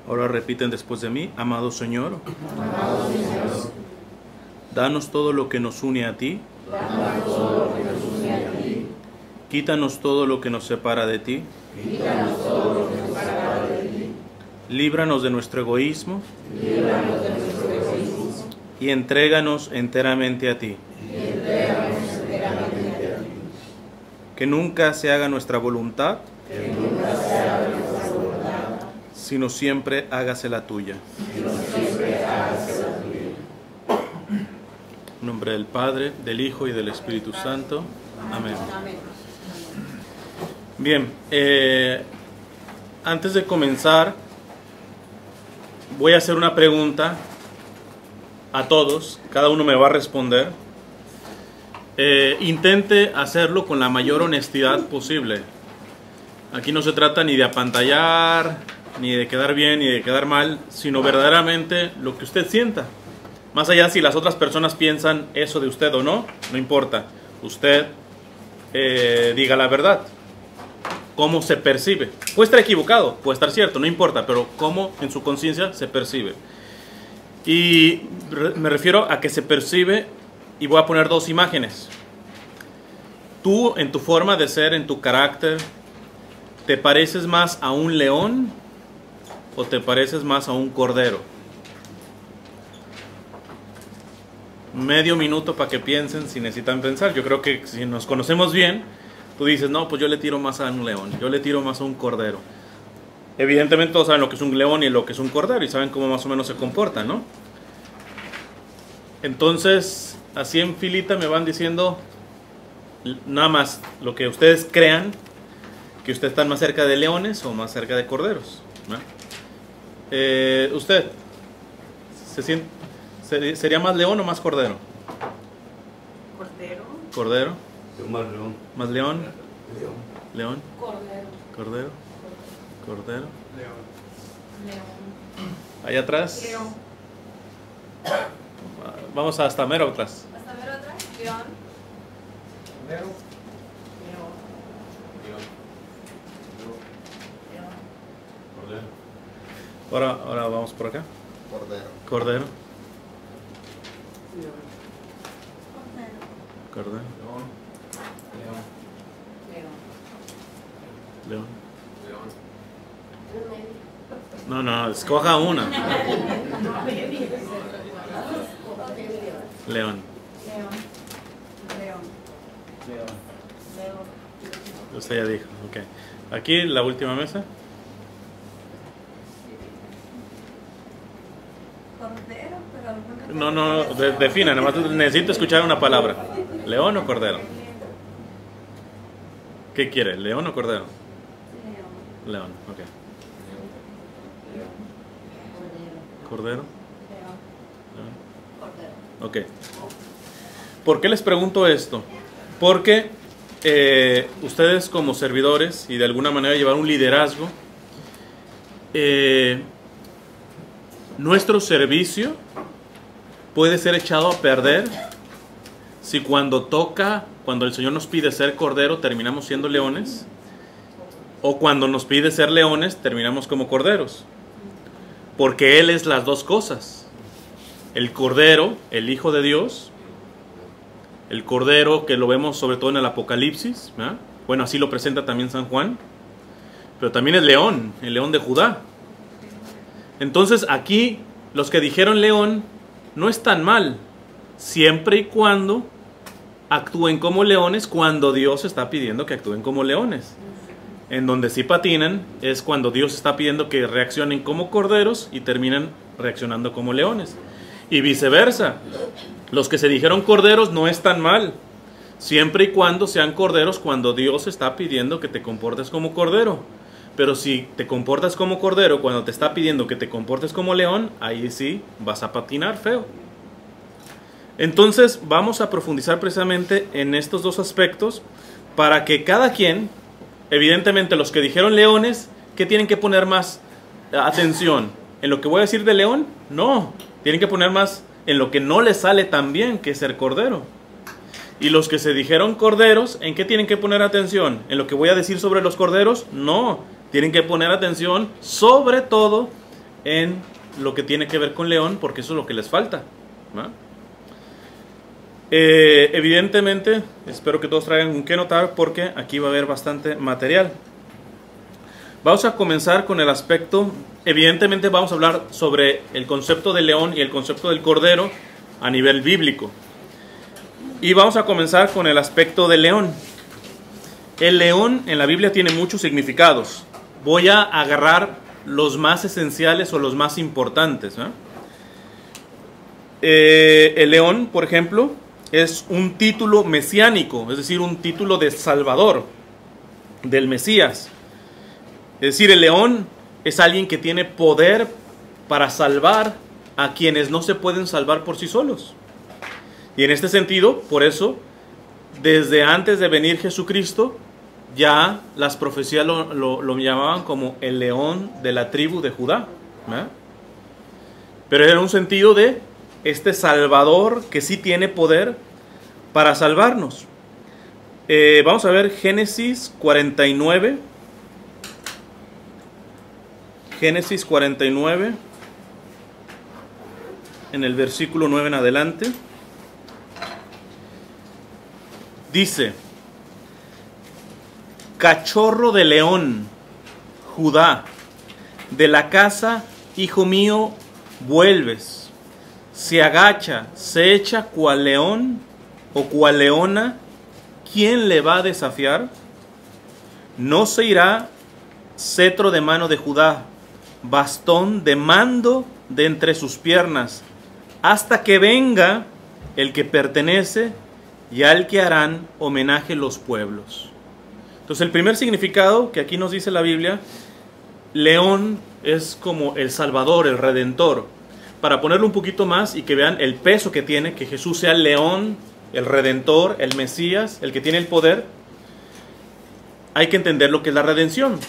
Ahora repiten después de mí: amado Señor, danos todo lo que nos une a ti. Quítanos todo lo que nos separa de ti. Líbranos de nuestro egoísmo. Y entréganos enteramente a ti. Que nunca se haga nuestra voluntad, sino siempre hágase la tuya. En nombre del Padre, del Hijo y del Espíritu Santo. Amén. Bien, antes de comenzar, voy a hacer una pregunta a todos. Cada uno me va a responder. Intente hacerlo con la mayor honestidad posible. Aquí no se trata ni de apantallar, ni de quedar bien, ni de quedar mal, sino verdaderamente lo que usted sienta. Más allá si las otras personas piensan eso de usted o no, no importa. Usted diga la verdad. Cómo se percibe. Puede estar equivocado, puede estar cierto, no importa, pero cómo en su conciencia se percibe. Y me refiero a que se percibe, y voy a poner dos imágenes. Tú, en tu forma de ser, en tu carácter, ¿te pareces más a un león o te pareces más a un cordero? Medio minuto para que piensen, si necesitan pensar. Yo creo que si nos conocemos bien, tú dices, no, pues yo le tiro más a un león, yo le tiro más a un cordero. Evidentemente todos saben lo que es un león y lo que es un cordero, y saben cómo más o menos se comportan, ¿no? Entonces, así en filita me van diciendo nada más lo que ustedes crean, que ustedes están más cerca de leones o más cerca de corderos, ¿no? ¿Usted sería más león o más cordero? Cordero. ¿Cordero? Más león. ¿Más león? León. ¿León? Cordero. ¿Cordero? ¿Cordero? León. ¿Allá atrás? León. Vamos hasta mero atrás. Hasta ver otra. León. Cordero. León. León. Cordero. Ahora vamos por acá. Cordero. Cordero. León. Cordero. León. León. León. León. León. No, escoja una. León. León. León. León. León. Usted ya dijo, ok. Aquí la última mesa. Cordero, pero No, defina, nada más necesito escuchar una palabra. ¿León o cordero? ¿Qué quiere? ¿León o cordero? León. León, ok. ¿Cordero? León. León. Cordero. Ok. ¿Por qué les pregunto esto? Porque ustedes como servidores y de alguna manera llevar un liderazgo, nuestro servicio puede ser echado a perder si cuando el Señor nos pide ser cordero, terminamos siendo leones, o cuando nos pide ser leones, terminamos como corderos. Porque Él es las dos cosas. El cordero, el Hijo de Dios, el cordero que lo vemos sobre todo en el Apocalipsis, ¿verdad? Bueno, así lo presenta también San Juan, pero también es león, el león de Judá. Entonces aquí los que dijeron león no están mal, siempre y cuando actúen como leones cuando Dios está pidiendo que actúen como leones. En donde sí patinan es cuando Dios está pidiendo que reaccionen como corderos y terminan reaccionando como leones. Y viceversa, los que se dijeron corderos no están mal, siempre y cuando sean corderos cuando Dios está pidiendo que te comportes como cordero. Pero si te comportas como cordero cuando te está pidiendo que te comportes como león, ahí sí vas a patinar feo. Entonces vamos a profundizar precisamente en estos dos aspectos para que cada quien, evidentemente los que dijeron leones, ¿qué tienen que poner más atención? ¿En lo que voy a decir de león? No, tienen que poner más en lo que no les sale tan bien, que es ser cordero. Y los que se dijeron corderos, ¿en qué tienen que poner atención? ¿En lo que voy a decir sobre los corderos? No, tienen que poner atención sobre todo en lo que tiene que ver con león, porque eso es lo que les falta, ¿no? Evidentemente, espero que todos traigan con qué notar, porque aquí va a haber bastante material. Vamos a comenzar con el aspecto. Evidentemente vamos a hablar sobre el concepto de león y el concepto del cordero a nivel bíblico. Y vamos a comenzar con el aspecto del león. El león en la Biblia tiene muchos significados. Voy a agarrar los más esenciales o los más importantes, ¿no? El león, por ejemplo, es un título mesiánico, es decir, un título de Salvador, del Mesías. Es decir, el león es alguien que tiene poder para salvar a quienes no se pueden salvar por sí solos. Y en este sentido, por eso, desde antes de venir Jesucristo, ya las profecías lo llamaban como el león de la tribu de Judá, ¿verdad? Pero era un sentido de este Salvador que sí tiene poder para salvarnos. Vamos a ver Génesis 49. Génesis 49, en el versículo 9 en adelante. Dice: cachorro de león, Judá, de la casa, hijo mío, vuelves. Se agacha, se echa cual león o cual leona. ¿Quién le va a desafiar? No se irá cetro de mano de Judá, bastón de mando de entre sus piernas, hasta que venga el que pertenece y al que harán homenaje los pueblos. Entonces, el primer significado que aquí nos dice la Biblia, león es como el Salvador, el Redentor. Para ponerlo un poquito más y que vean el peso que tiene, que Jesús sea el león, el Redentor, el Mesías, el que tiene el poder, hay que entender lo que es la redención,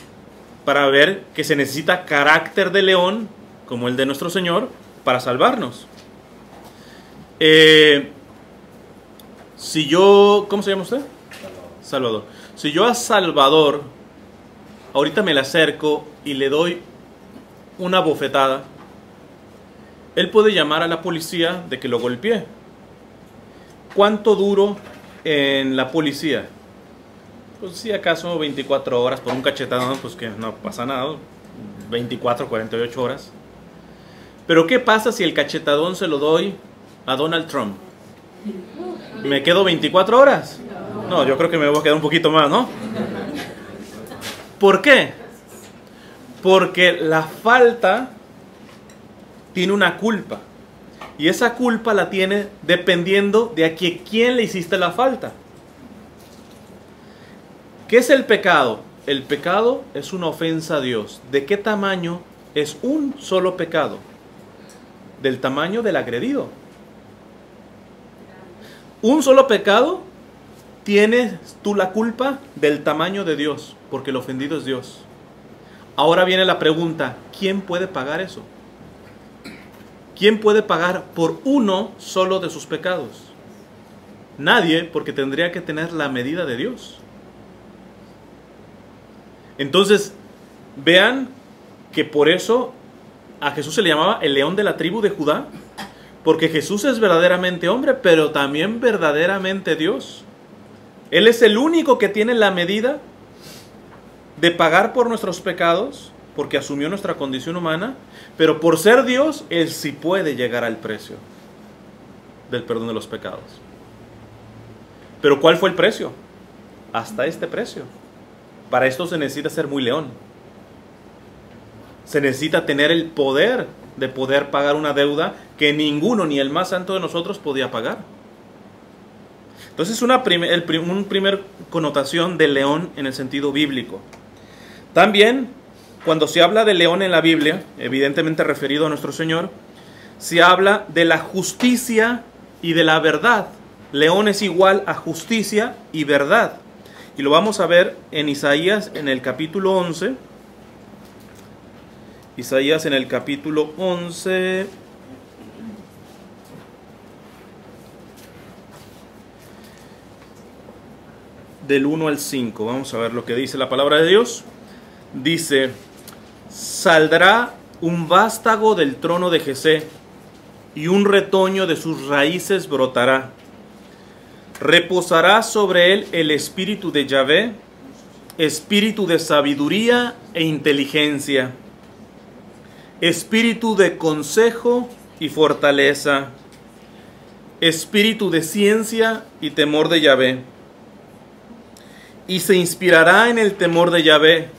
para ver que se necesita carácter de león, como el de nuestro Señor, para salvarnos. Si yo, ¿cómo se llama usted? Salvador. Si yo a Salvador ahorita me le acerco y le doy una bofetada, él puede llamar a la policía de que lo golpeé. ¿Cuánto duro en la policía? Pues si acaso 24 horas por un cachetadón, pues que no pasa nada. 24, 48 horas. Pero ¿qué pasa si el cachetadón se lo doy a Donald Trump? ¿Me quedo 24 horas? No, yo creo que me voy a quedar un poquito más, ¿no? ¿Por qué? Porque la falta tiene una culpa. Y esa culpa la tiene dependiendo de a quién le hiciste la falta. ¿Qué es el pecado? El pecado es una ofensa a Dios. ¿De qué tamaño es un solo pecado? Del tamaño del agredido. Un solo pecado, tienes tú la culpa del tamaño de Dios, porque el ofendido es Dios. Ahora viene la pregunta, ¿quién puede pagar eso? ¿Quién puede pagar por uno solo de sus pecados? Nadie, porque tendría que tener la medida de Dios. Entonces, vean que por eso a Jesús se le llamaba el león de la tribu de Judá, porque Jesús es verdaderamente hombre, pero también verdaderamente Dios. Él es el único que tiene la medida de pagar por nuestros pecados, porque asumió nuestra condición humana, pero por ser Dios, Él sí puede llegar al precio del perdón de los pecados. Pero ¿cuál fue el precio? Hasta este precio. Para esto se necesita ser muy león. Se necesita tener el poder de poder pagar una deuda que ninguno, ni el más santo de nosotros, podía pagar. Entonces, una primer connotación de león en el sentido bíblico. También, cuando se habla de león en la Biblia, evidentemente referido a nuestro Señor, se habla de la justicia y de la verdad. León es igual a justicia y verdad. Y lo vamos a ver en Isaías en el capítulo 11. Isaías en el capítulo 11. Del 1 al 5. Vamos a ver lo que dice la palabra de Dios. Dice: saldrá un vástago del trono de Jesé, y un retoño de sus raíces brotará. Reposará sobre él el espíritu de Yahvé, espíritu de sabiduría e inteligencia, espíritu de consejo y fortaleza, espíritu de ciencia y temor de Yahvé. Y se inspirará en el temor de Yahvé,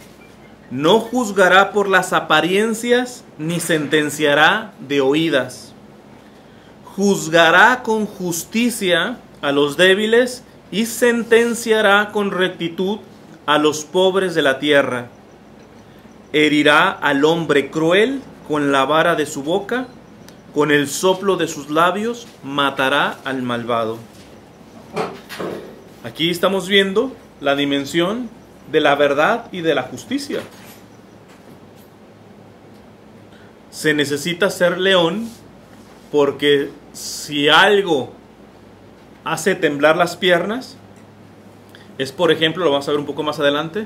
no juzgará por las apariencias, ni sentenciará de oídas. Juzgará con justicia a los débiles y sentenciará con rectitud a los pobres de la tierra. Herirá al hombre cruel con la vara de su boca, con el soplo de sus labios matará al malvado. Aquí estamos viendo la dimensión de la verdad y de la justicia. Se necesita ser león porque si algo hace temblar las piernas es, por ejemplo, lo vamos a ver un poco más adelante,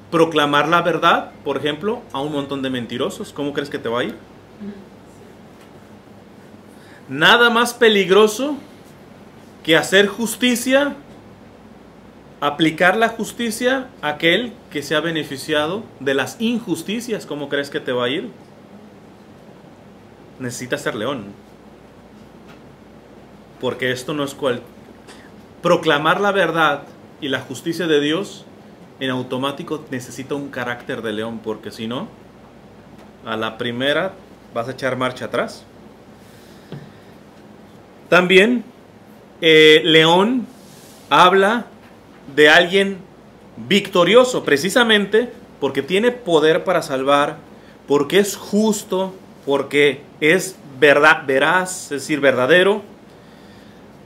proclamar la verdad, por ejemplo, a un montón de mentirosos. ¿Cómo crees que te va a ir? Nada más peligroso que hacer justicia, aplicar la justicia a aquel que se ha beneficiado de las injusticias. ¿Cómo crees que te va a ir? Necesitas ser león. Porque esto no es proclamar la verdad y la justicia de Dios en automático necesita un carácter de león, porque si no, a la primera vas a echar marcha atrás. También león habla de alguien victorioso, precisamente porque tiene poder para salvar, porque es justo, porque es veraz, es decir, verdadero.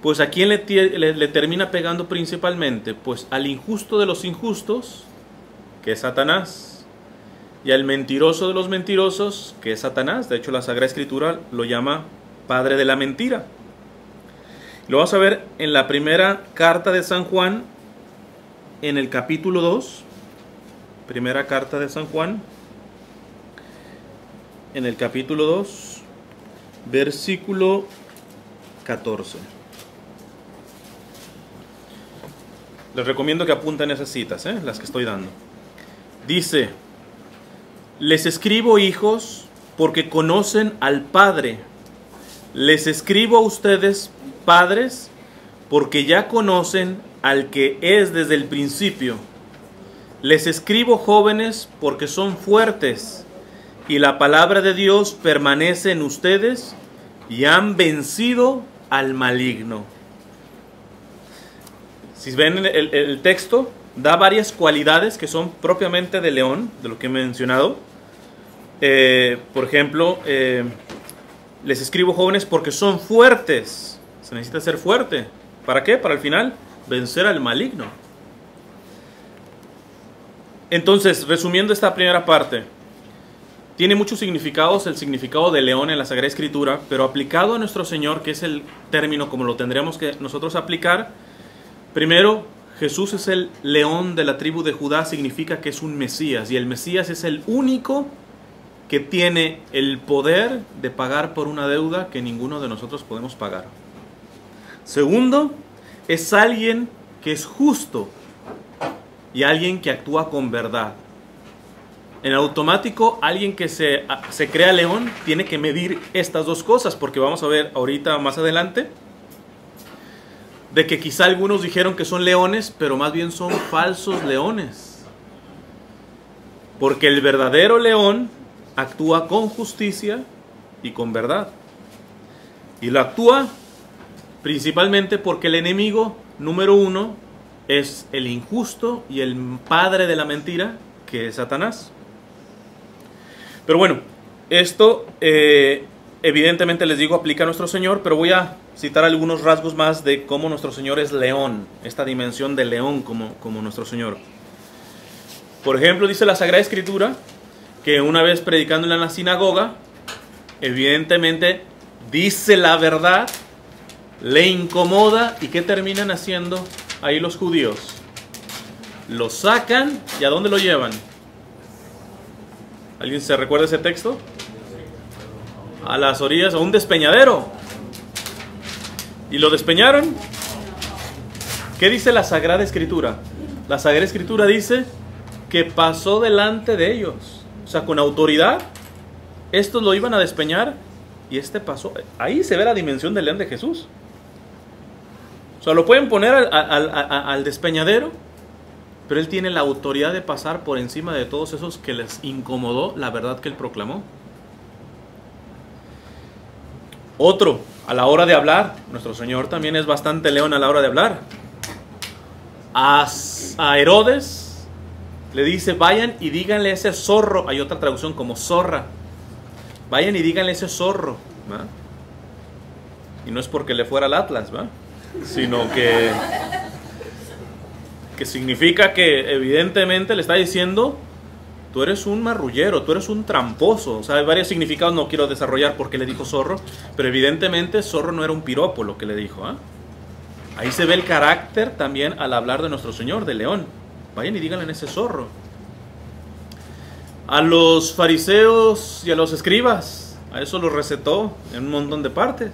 Pues ¿a quién le termina pegando principalmente? Pues al injusto de los injustos, que es Satanás, y al mentiroso de los mentirosos, que es Satanás. De hecho, la Sagrada Escritura lo llama padre de la mentira. Lo vamos a ver en la primera carta de San Juan, en el capítulo 2. Primera carta de San Juan, en el capítulo 2, versículo 14. Les recomiendo que apunten esas citas, las que estoy dando. Dice: les escribo, hijos, porque conocen al Padre. Les escribo a ustedes, padres, porque ya conocen al que es desde el principio. Les escribo, jóvenes, porque son fuertes, y la palabra de Dios permanece en ustedes, y han vencido al maligno. Si ven el texto, da varias cualidades que son propiamente de león, de lo que he mencionado. Por ejemplo, les escribo, jóvenes, porque son fuertes. Se necesita ser fuerte. ¿Para qué? Para al final vencer al maligno. Entonces, resumiendo esta primera parte, tiene muchos significados el significado de león en la Sagrada Escritura, pero aplicado a nuestro Señor, que es el término como lo tendremos que nosotros aplicar. Primero, Jesús es el león de la tribu de Judá, significa que es un Mesías, y el Mesías es el único que tiene el poder de pagar por una deuda que ninguno de nosotros podemos pagar. Segundo, es alguien que es justo y alguien que actúa con verdad. En automático, alguien que se crea león tiene que medir estas dos cosas, porque vamos a ver ahorita más adelante de que quizá algunos dijeron que son leones, pero más bien son falsos leones. Porque el verdadero león actúa con justicia y con verdad. Y lo actúa principalmente porque el enemigo número uno es el injusto y el padre de la mentira, que es Satanás. Pero bueno, esto evidentemente les digo aplica a nuestro Señor, pero voy a citar algunos rasgos más de cómo nuestro Señor es león, esta dimensión de león como nuestro Señor. Por ejemplo, dice la Sagrada Escritura que una vez predicando en la sinagoga, evidentemente dice la verdad, le incomoda, y ¿qué terminan haciendo ahí los judíos? Lo sacan, ¿y a dónde lo llevan? ¿Alguien se recuerda ese texto? a las orillas, a un despeñadero. Y lo despeñaron. ¿Qué dice la Sagrada Escritura? La Sagrada Escritura dice que pasó delante de ellos. O sea, con autoridad, estos lo iban a despeñar y este pasó. Ahí se ve la dimensión del león de Jesús. O sea, lo pueden poner al despeñadero, pero él tiene la autoridad de pasar por encima de todos esos que les incomodó la verdad que él proclamó. Otro, a la hora de hablar, nuestro Señor también es bastante león a la hora de hablar. A Herodes le dice, vayan y díganle a ese zorro, hay otra traducción como zorra, vayan y díganle a ese zorro, ¿va? Y no es porque le fuera al Atlas, ¿va? Sino que significa que evidentemente le está diciendo, tú eres un marrullero, tú eres un tramposo. O sea, hay varios significados, no quiero desarrollar por qué le dijo zorro, pero evidentemente zorro no era un piropo lo que le dijo, ¿eh? Ahí se ve el carácter también al hablar de nuestro Señor, de león. Vayan y díganle a ese zorro. A los fariseos y a los escribas, a eso los recetó en un montón de partes.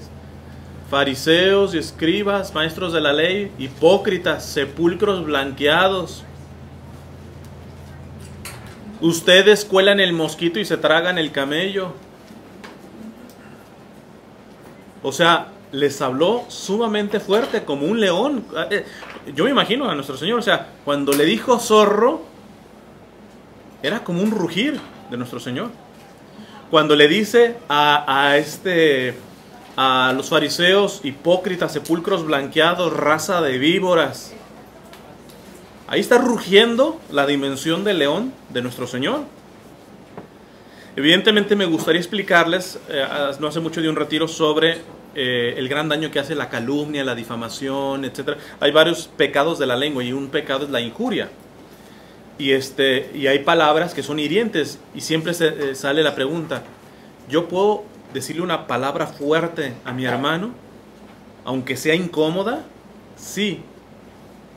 Fariseos y escribas, maestros de la ley, hipócritas, sepulcros blanqueados. Ustedes cuelan el mosquito y se tragan el camello. O sea, les habló sumamente fuerte, como un león. Yo me imagino a nuestro Señor, o sea, cuando le dijo zorro, era como un rugir de nuestro Señor. Cuando le dice a los fariseos, hipócritas, sepulcros blanqueados, raza de víboras, ahí está rugiendo la dimensión del león de nuestro Señor. Evidentemente me gustaría explicarles, no hace mucho de un retiro sobre el gran daño que hace la calumnia, la difamación, etc. Hay varios pecados de la lengua y un pecado es la injuria. Y hay palabras que son hirientes y siempre sale la pregunta, ¿yo puedo decirle una palabra fuerte a mi hermano, aunque sea incómoda? Sí,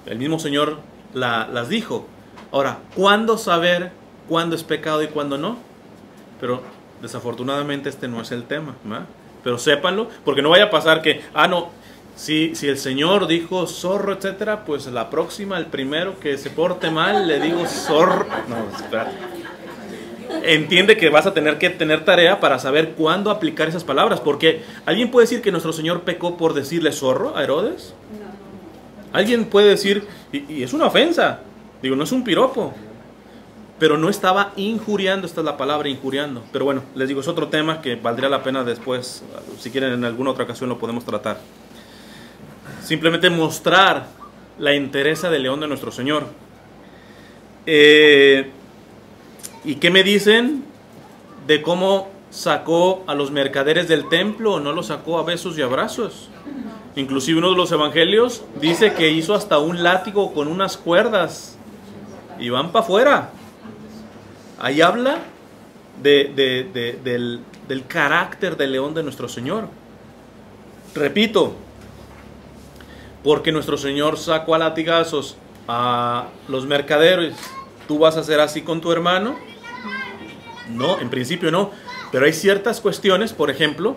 el mismo Señor las dijo. Ahora, ¿cuándo saber cuándo es pecado y cuándo no? Pero desafortunadamente este no es el tema, ¿verdad? Pero sépanlo, porque no vaya a pasar que, no, si el Señor dijo zorro, etcétera, pues la próxima, el primero que se porte mal, le digo zorro. No, espera. Entiende que vas a tener que tener tarea para saber cuándo aplicar esas palabras, porque ¿alguien puede decir que nuestro Señor pecó por decirle zorro a Herodes? Alguien puede decir, y es una ofensa, digo, no es un piropo, pero no estaba injuriando, esta es la palabra, injuriando. Pero bueno, les digo, es otro tema que valdría la pena después, si quieren en alguna otra ocasión lo podemos tratar. Simplemente mostrar la entereza del león de nuestro Señor. ¿Y qué me dicen de cómo sacó a los mercaderes del templo? ¿O no los sacó a besos y abrazos? Inclusive uno de los evangelios dice que hizo hasta un látigo con unas cuerdas y van para afuera. Ahí habla del carácter del león de nuestro Señor. Repito, porque nuestro Señor sacó a latigazos a los mercaderes, ¿tú vas a hacer así con tu hermano? No, en principio no. Pero hay ciertas cuestiones, por ejemplo,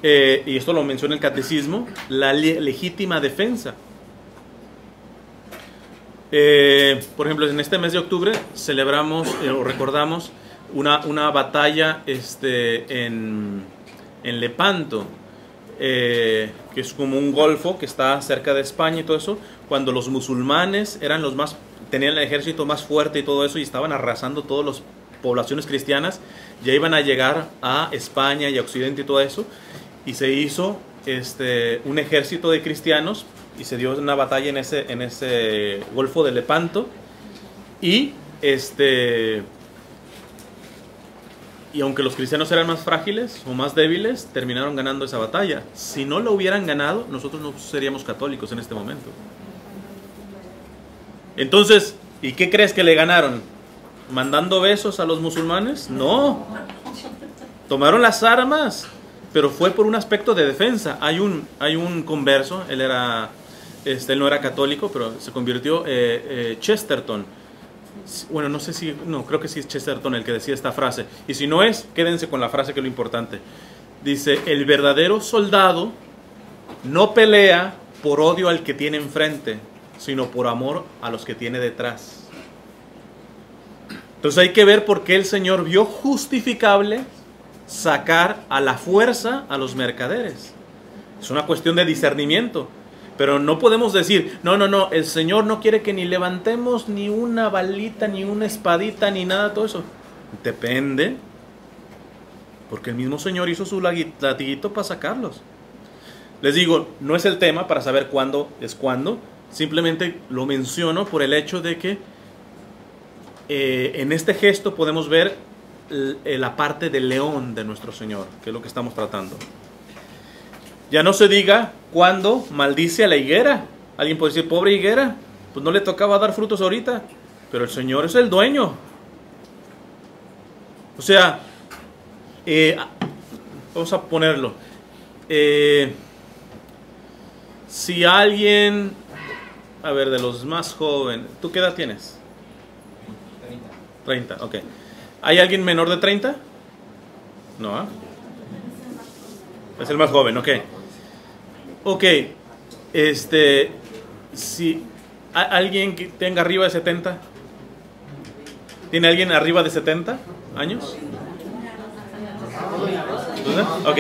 y esto lo menciona el catecismo, la legítima defensa. Por ejemplo, en este mes de octubre celebramos o recordamos una batalla en Lepanto, que es como un golfo que está cerca de España y todo eso, cuando los musulmanes eran tenían el ejército más fuerte y todo eso, y estaban arrasando todas las poblaciones cristianas, ya iban a llegar a España y a Occidente y todo eso, y se hizo un ejército de cristianos y se dio una batalla en ese golfo de Lepanto, y aunque los cristianos eran más frágiles o más débiles, terminaron ganando esa batalla. Si no lo hubieran ganado, nosotros no seríamos católicos en este momento. Entonces, ¿y qué crees que le ganaron? ¿Mandando besos a los musulmanes? No. Tomaron las armas, pero fue por un aspecto de defensa. Hay un converso, él no era católico, pero se convirtió, Chesterton. Bueno, creo que sí es Chesterton el que decía esta frase. Y si no es, quédense con la frase, que es lo importante. Dice, el verdadero soldado no pelea por odio al que tiene enfrente, sino por amor a los que tiene detrás. Entonces hay que ver por qué el Señor vio justificable sacar a la fuerza a los mercaderes. Es una cuestión de discernimiento. Pero no podemos decir, no, el Señor no quiere que ni levantemos ni una balita, ni una espadita, ni nada, todo eso. Depende. Porque el mismo Señor hizo su latiguito para sacarlos. Les digo, no es el tema para saber cuándo es cuándo. Simplemente lo menciono por el hecho de que en este gesto podemos ver la parte del león de nuestro Señor, que es lo que estamos tratando. Ya no se diga cuando maldice a la higuera. Alguien puede decir, pobre higuera, pues no le tocaba dar frutos ahorita. Pero el Señor es el dueño. O sea, vamos a ponerlo. Si alguien, a ver, de los más jóvenes, ¿tú qué edad tienes? 30, ok. ¿Hay alguien menor de 30? No, ¿eh? Es el más joven, ok. Ok, si alguien que tenga arriba de 70, ¿tiene alguien arriba de 70 años? Ok,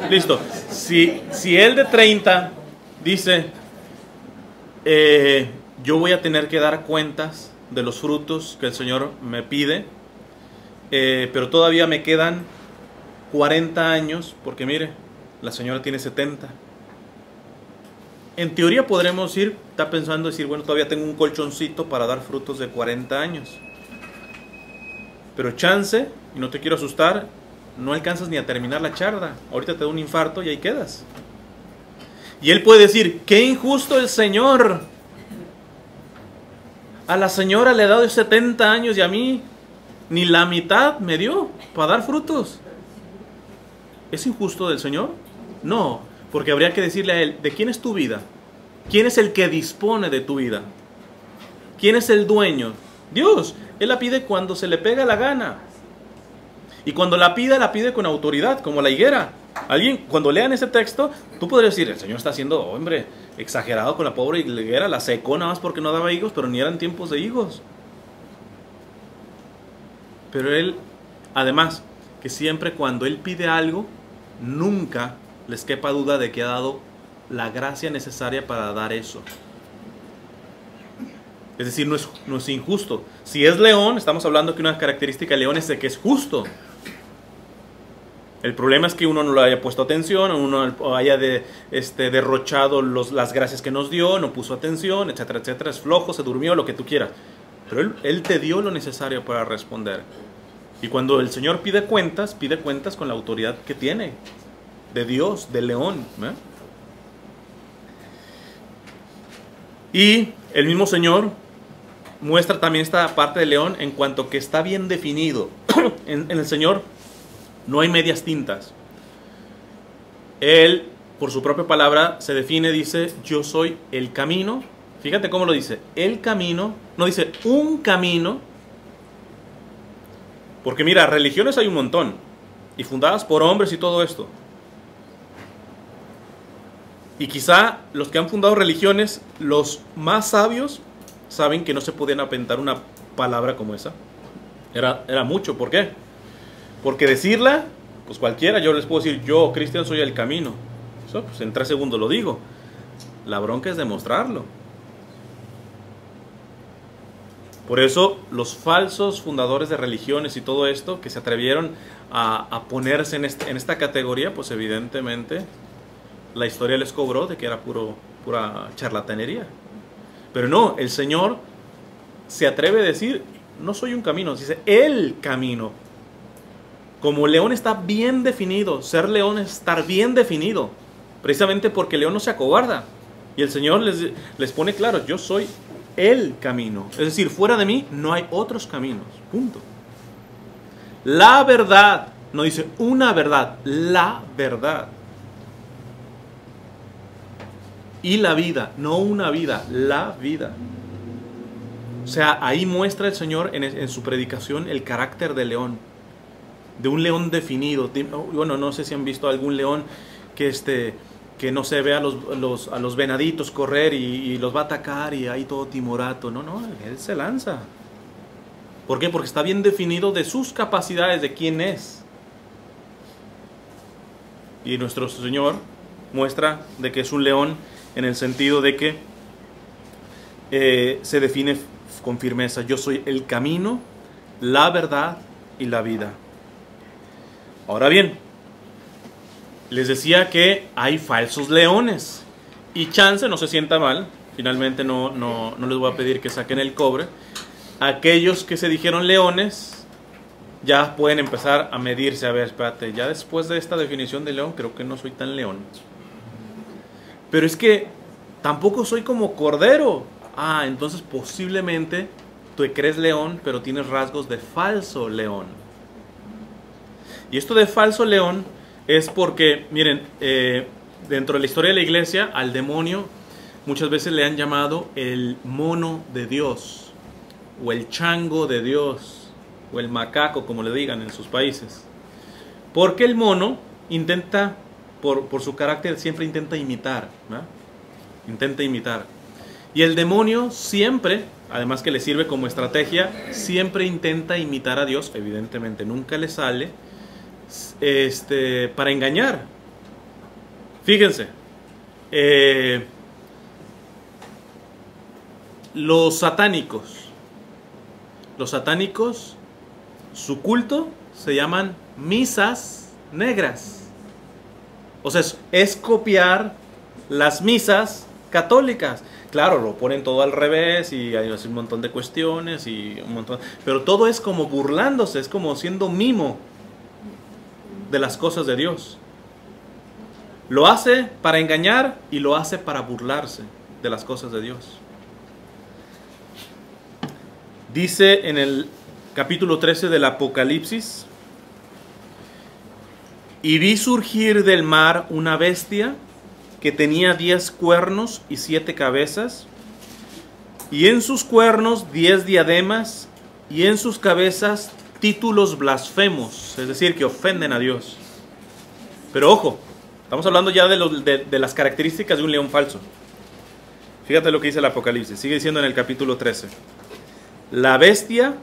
listo. Si él de 30 dice, yo voy a tener que dar cuentas de los frutos que el Señor me pide, pero todavía me quedan 40 años, porque mire, la señora tiene 70. En teoría podremos está pensando decir, bueno, todavía tengo un colchoncito para dar frutos de 40 años. Pero chance, y no te quiero asustar, no alcanzas ni a terminar la charla. Ahorita te da un infarto y ahí quedas. Y él puede decir, qué injusto el Señor. A la señora le he dado 70 años y a mí ni la mitad me dio para dar frutos. ¿Es injusto del Señor? No, porque habría que decirle a él, ¿de quién es tu vida? ¿Quién es el que dispone de tu vida? ¿Quién es el dueño? Dios. Él la pide cuando se le pega la gana. Y cuando la pide con autoridad, como la higuera. Alguien, cuando lean ese texto, tú podrías decir, el Señor está siendo, hombre, exagerado con la pobre higuera, la secó nada más porque no daba higos, pero ni eran tiempos de higos. Pero él, además, que siempre cuando él pide algo, nunca les quepa duda de que ha dado la gracia necesaria para dar eso. Es decir, no es injusto. Si es león, estamos hablando que una característica de león es de que es justo. El problema es que uno no le haya puesto atención, uno haya derrochado las gracias que nos dio, no puso atención, etcétera, etcétera. Es flojo, se durmió, lo que tú quieras. Pero él te dio lo necesario para responder. Y cuando el Señor pide cuentas con la autoridad que tiene. De Dios, de león. Y el mismo Señor muestra también esta parte de león en cuanto que está bien definido. En el Señor no hay medias tintas. Él, por su propia palabra, se define, dice, yo soy el camino. Fíjate cómo lo dice, el camino, no dice un camino. Porque mira, religiones hay un montón, y fundadas por hombres y todo esto. Y quizá los que han fundado religiones, los más sabios, saben que no se podían aventar una palabra como esa. Era mucho, ¿por qué? Porque decirla, pues cualquiera, yo les puedo decir, yo, Cristian, soy el camino. Eso, pues en 3 segundos lo digo. La bronca es demostrarlo. Por eso los falsos fundadores de religiones y todo esto, que se atrevieron a ponerse en esta categoría, pues evidentemente la historia les cobró de que era pura charlatanería. Pero no, el Señor se atreve a decir, no soy un camino, dice el camino. Como león está bien definido, ser león es estar bien definido, precisamente porque el león no se acobarda. Y el Señor les pone claro, yo soy el camino. Es decir, fuera de mí no hay otros caminos, punto. La verdad, no dice una verdad, la verdad. Y la vida, no una vida, la vida. O sea, ahí muestra el Señor en su predicación el carácter del león. de un león definido. Bueno, no sé si han visto algún león que no se ve a los venaditos correr y los va a atacar y ahí todo timorato. No, él se lanza. ¿Por qué? Porque está bien definido de sus capacidades, de quién es. Y nuestro Señor muestra de que es un león en el sentido de que se define con firmeza: yo soy el camino, la verdad y la vida. Ahora bien, les decía que hay falsos leones. Y chance, no se sienta mal, finalmente no les voy a pedir que saquen el cobre. Aquellos que se dijeron leones ya pueden empezar a medirse. A ver, espérate, ya después de esta definición de león creo que no soy tan león. Pero es que tampoco soy como cordero. Entonces posiblemente tú crees león, pero tienes rasgos de falso león. Y esto de falso león es porque, miren, dentro de la historia de la iglesia, al demonio muchas veces le han llamado el mono de Dios, o el chango de Dios, o el macaco, como le digan en sus países. Porque el mono intenta, por su carácter, siempre intenta imitar, ¿verdad? Intenta imitar. Y el demonio siempre, además que le sirve como estrategia, siempre intenta imitar a Dios. Evidentemente nunca le sale, para engañar. Fíjense, los satánicos, su culto se llaman misas negras. O sea, es copiar las misas católicas. Claro, lo ponen todo al revés y hay un montón de cuestiones y un montón, pero todo es como burlándose, es como siendo mimo de las cosas de Dios. Lo hace para engañar y lo hace para burlarse de las cosas de Dios. Dice en el capítulo 13 del Apocalipsis: y vi surgir del mar una bestia que tenía 10 cuernos y 7 cabezas, y en sus cuernos 10 diademas, y en sus cabezas títulos blasfemos, es decir, que ofenden a Dios. Pero ojo, estamos hablando ya de las características de un león falso. Fíjate lo que dice el Apocalipsis, sigue diciendo en el capítulo 13: la bestia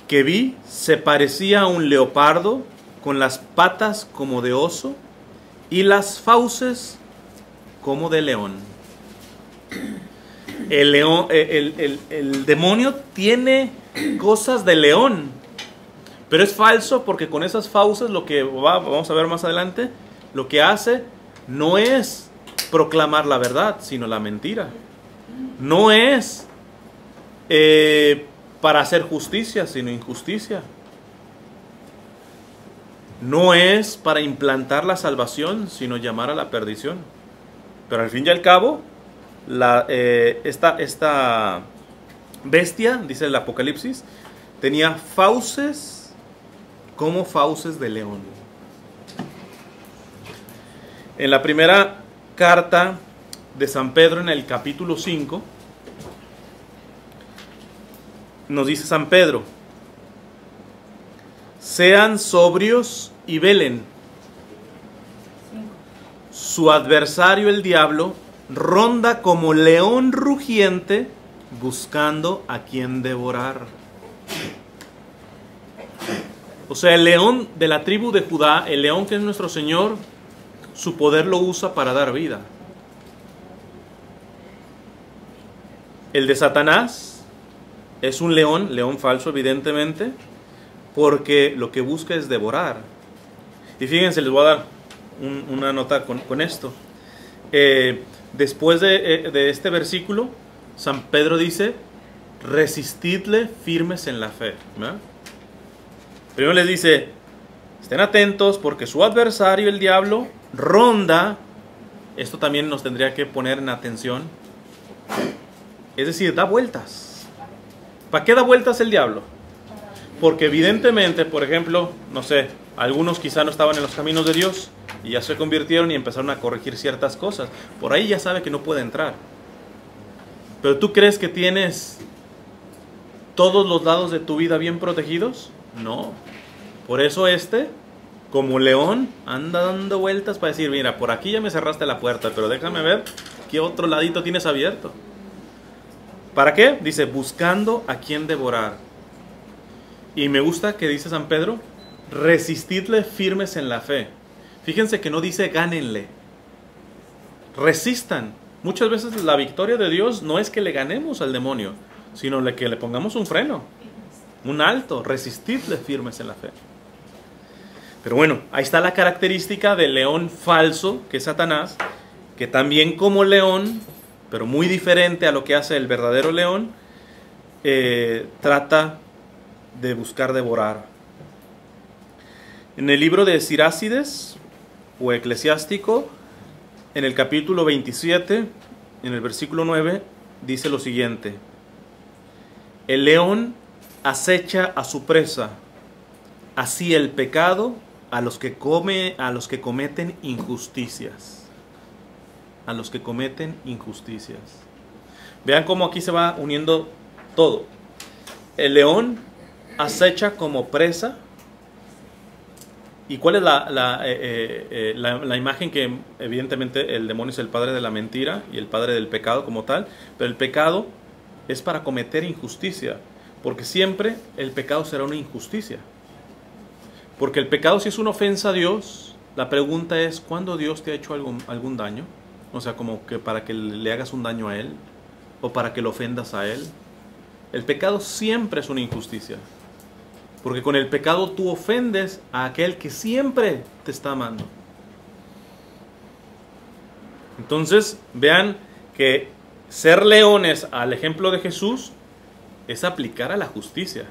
que vi se parecía a un leopardo, con las patas como de oso y las fauces como de león. El demonio tiene cosas de león, pero es falso porque con esas fauces, lo que vamos a ver más adelante, lo que hace no es proclamar la verdad, sino la mentira. No es para hacer justicia, sino injusticia. No es para implantar la salvación, sino llamar a la perdición. Pero al fin y al cabo, esta bestia, dice el Apocalipsis, tenía fauces como fauces de león. En la primera carta de San Pedro, en el capítulo 5, nos dice San Pedro: sean sobrios y velen. Su adversario el diablo ronda como león rugiente buscando a quien devorar. O sea, el león de la tribu de Judá, el león que es nuestro Señor, su poder lo usa para dar vida. El de Satanás es un león falso evidentemente, porque lo que busca es devorar. Y fíjense, les voy a dar una nota con esto. Después de este versículo, San Pedro dice: resistidle firmes en la fe, ¿verdad? Primero les dice: estén atentos porque su adversario, el diablo, ronda. Esto también nos tendría que poner en atención. Es decir, da vueltas. ¿Para qué da vueltas el diablo? Porque evidentemente, por ejemplo, no sé, algunos quizá no estaban en los caminos de Dios y ya se convirtieron y empezaron a corregir ciertas cosas. Por ahí ya sabe que no puede entrar. Pero ¿tú crees que tienes todos los lados de tu vida bien protegidos? No. Por eso como león, anda dando vueltas para decir, mira, por aquí ya me cerraste la puerta, pero déjame ver qué otro ladito tienes abierto. ¿Para qué? Dice, buscando a quien devorar. Y me gusta que dice San Pedro, resistidle firmes en la fe. Fíjense que no dice gánenle, resistan. Muchas veces la victoria de Dios no es que le ganemos al demonio, sino que le pongamos un freno, un alto, resistidle firmes en la fe. Pero bueno, ahí está la característica del león falso, que es Satanás, que también como león, pero muy diferente a lo que hace el verdadero león, trata de buscar devorar. En el libro de Sirácides o Eclesiástico, en el capítulo 27, en el versículo 9, dice lo siguiente: el león acecha a su presa, así el pecado a los que cometen injusticias. A los que cometen injusticias. Vean cómo aquí se va uniendo todo. El león acecha como presa. ¿Y cuál es la imagen? Que evidentemente el demonio es el padre de la mentira y el padre del pecado como tal, pero el pecado es para cometer injusticia, porque siempre el pecado será una injusticia. Porque el pecado, si es una ofensa a Dios, la pregunta es, ¿cuándo Dios te ha hecho algún daño? O sea, como que para que le hagas un daño a Él, o para que lo ofendas a Él. El pecado siempre es una injusticia, porque con el pecado tú ofendes a aquel que siempre te está amando. Entonces, vean que ser leones, al ejemplo de Jesús, es aplicar a la justicia.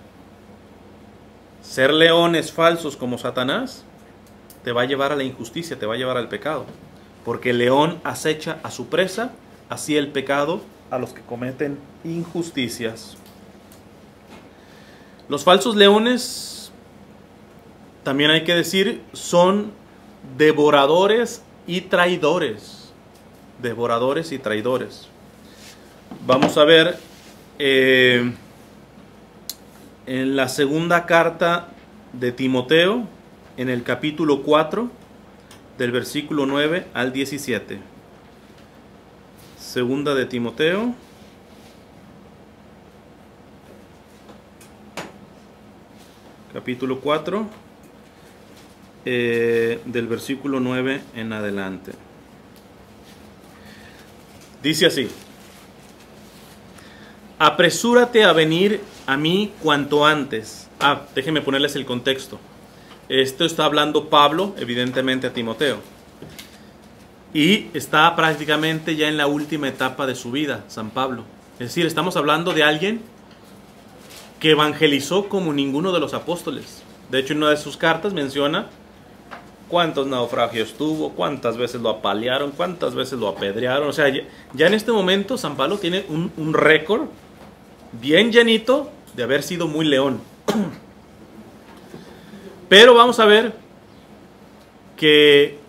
Ser leones falsos como Satanás te va a llevar a la injusticia, te va a llevar al pecado. Porque el león acecha a su presa, así el pecado a los que cometen injusticias. Los falsos leones, también hay que decir, son devoradores y traidores. Devoradores y traidores. Vamos a ver en la segunda carta de Timoteo, en el capítulo 4, del versículo 9 al 17. Segunda de Timoteo, capítulo 4, del versículo 9 en adelante. Dice así: apresúrate a venir a mí cuanto antes. Déjenme ponerles el contexto. Esto está hablando Pablo, evidentemente, a Timoteo. Y está prácticamente ya en la última etapa de su vida, San Pablo. Es decir, estamos hablando de alguien que evangelizó como ninguno de los apóstoles. De hecho, en una de sus cartas menciona cuántos naufragios tuvo, cuántas veces lo apalearon, cuántas veces lo apedrearon. O sea, ya en este momento San Pablo tiene un récord bien llenito de haber sido muy león. Pero vamos a ver que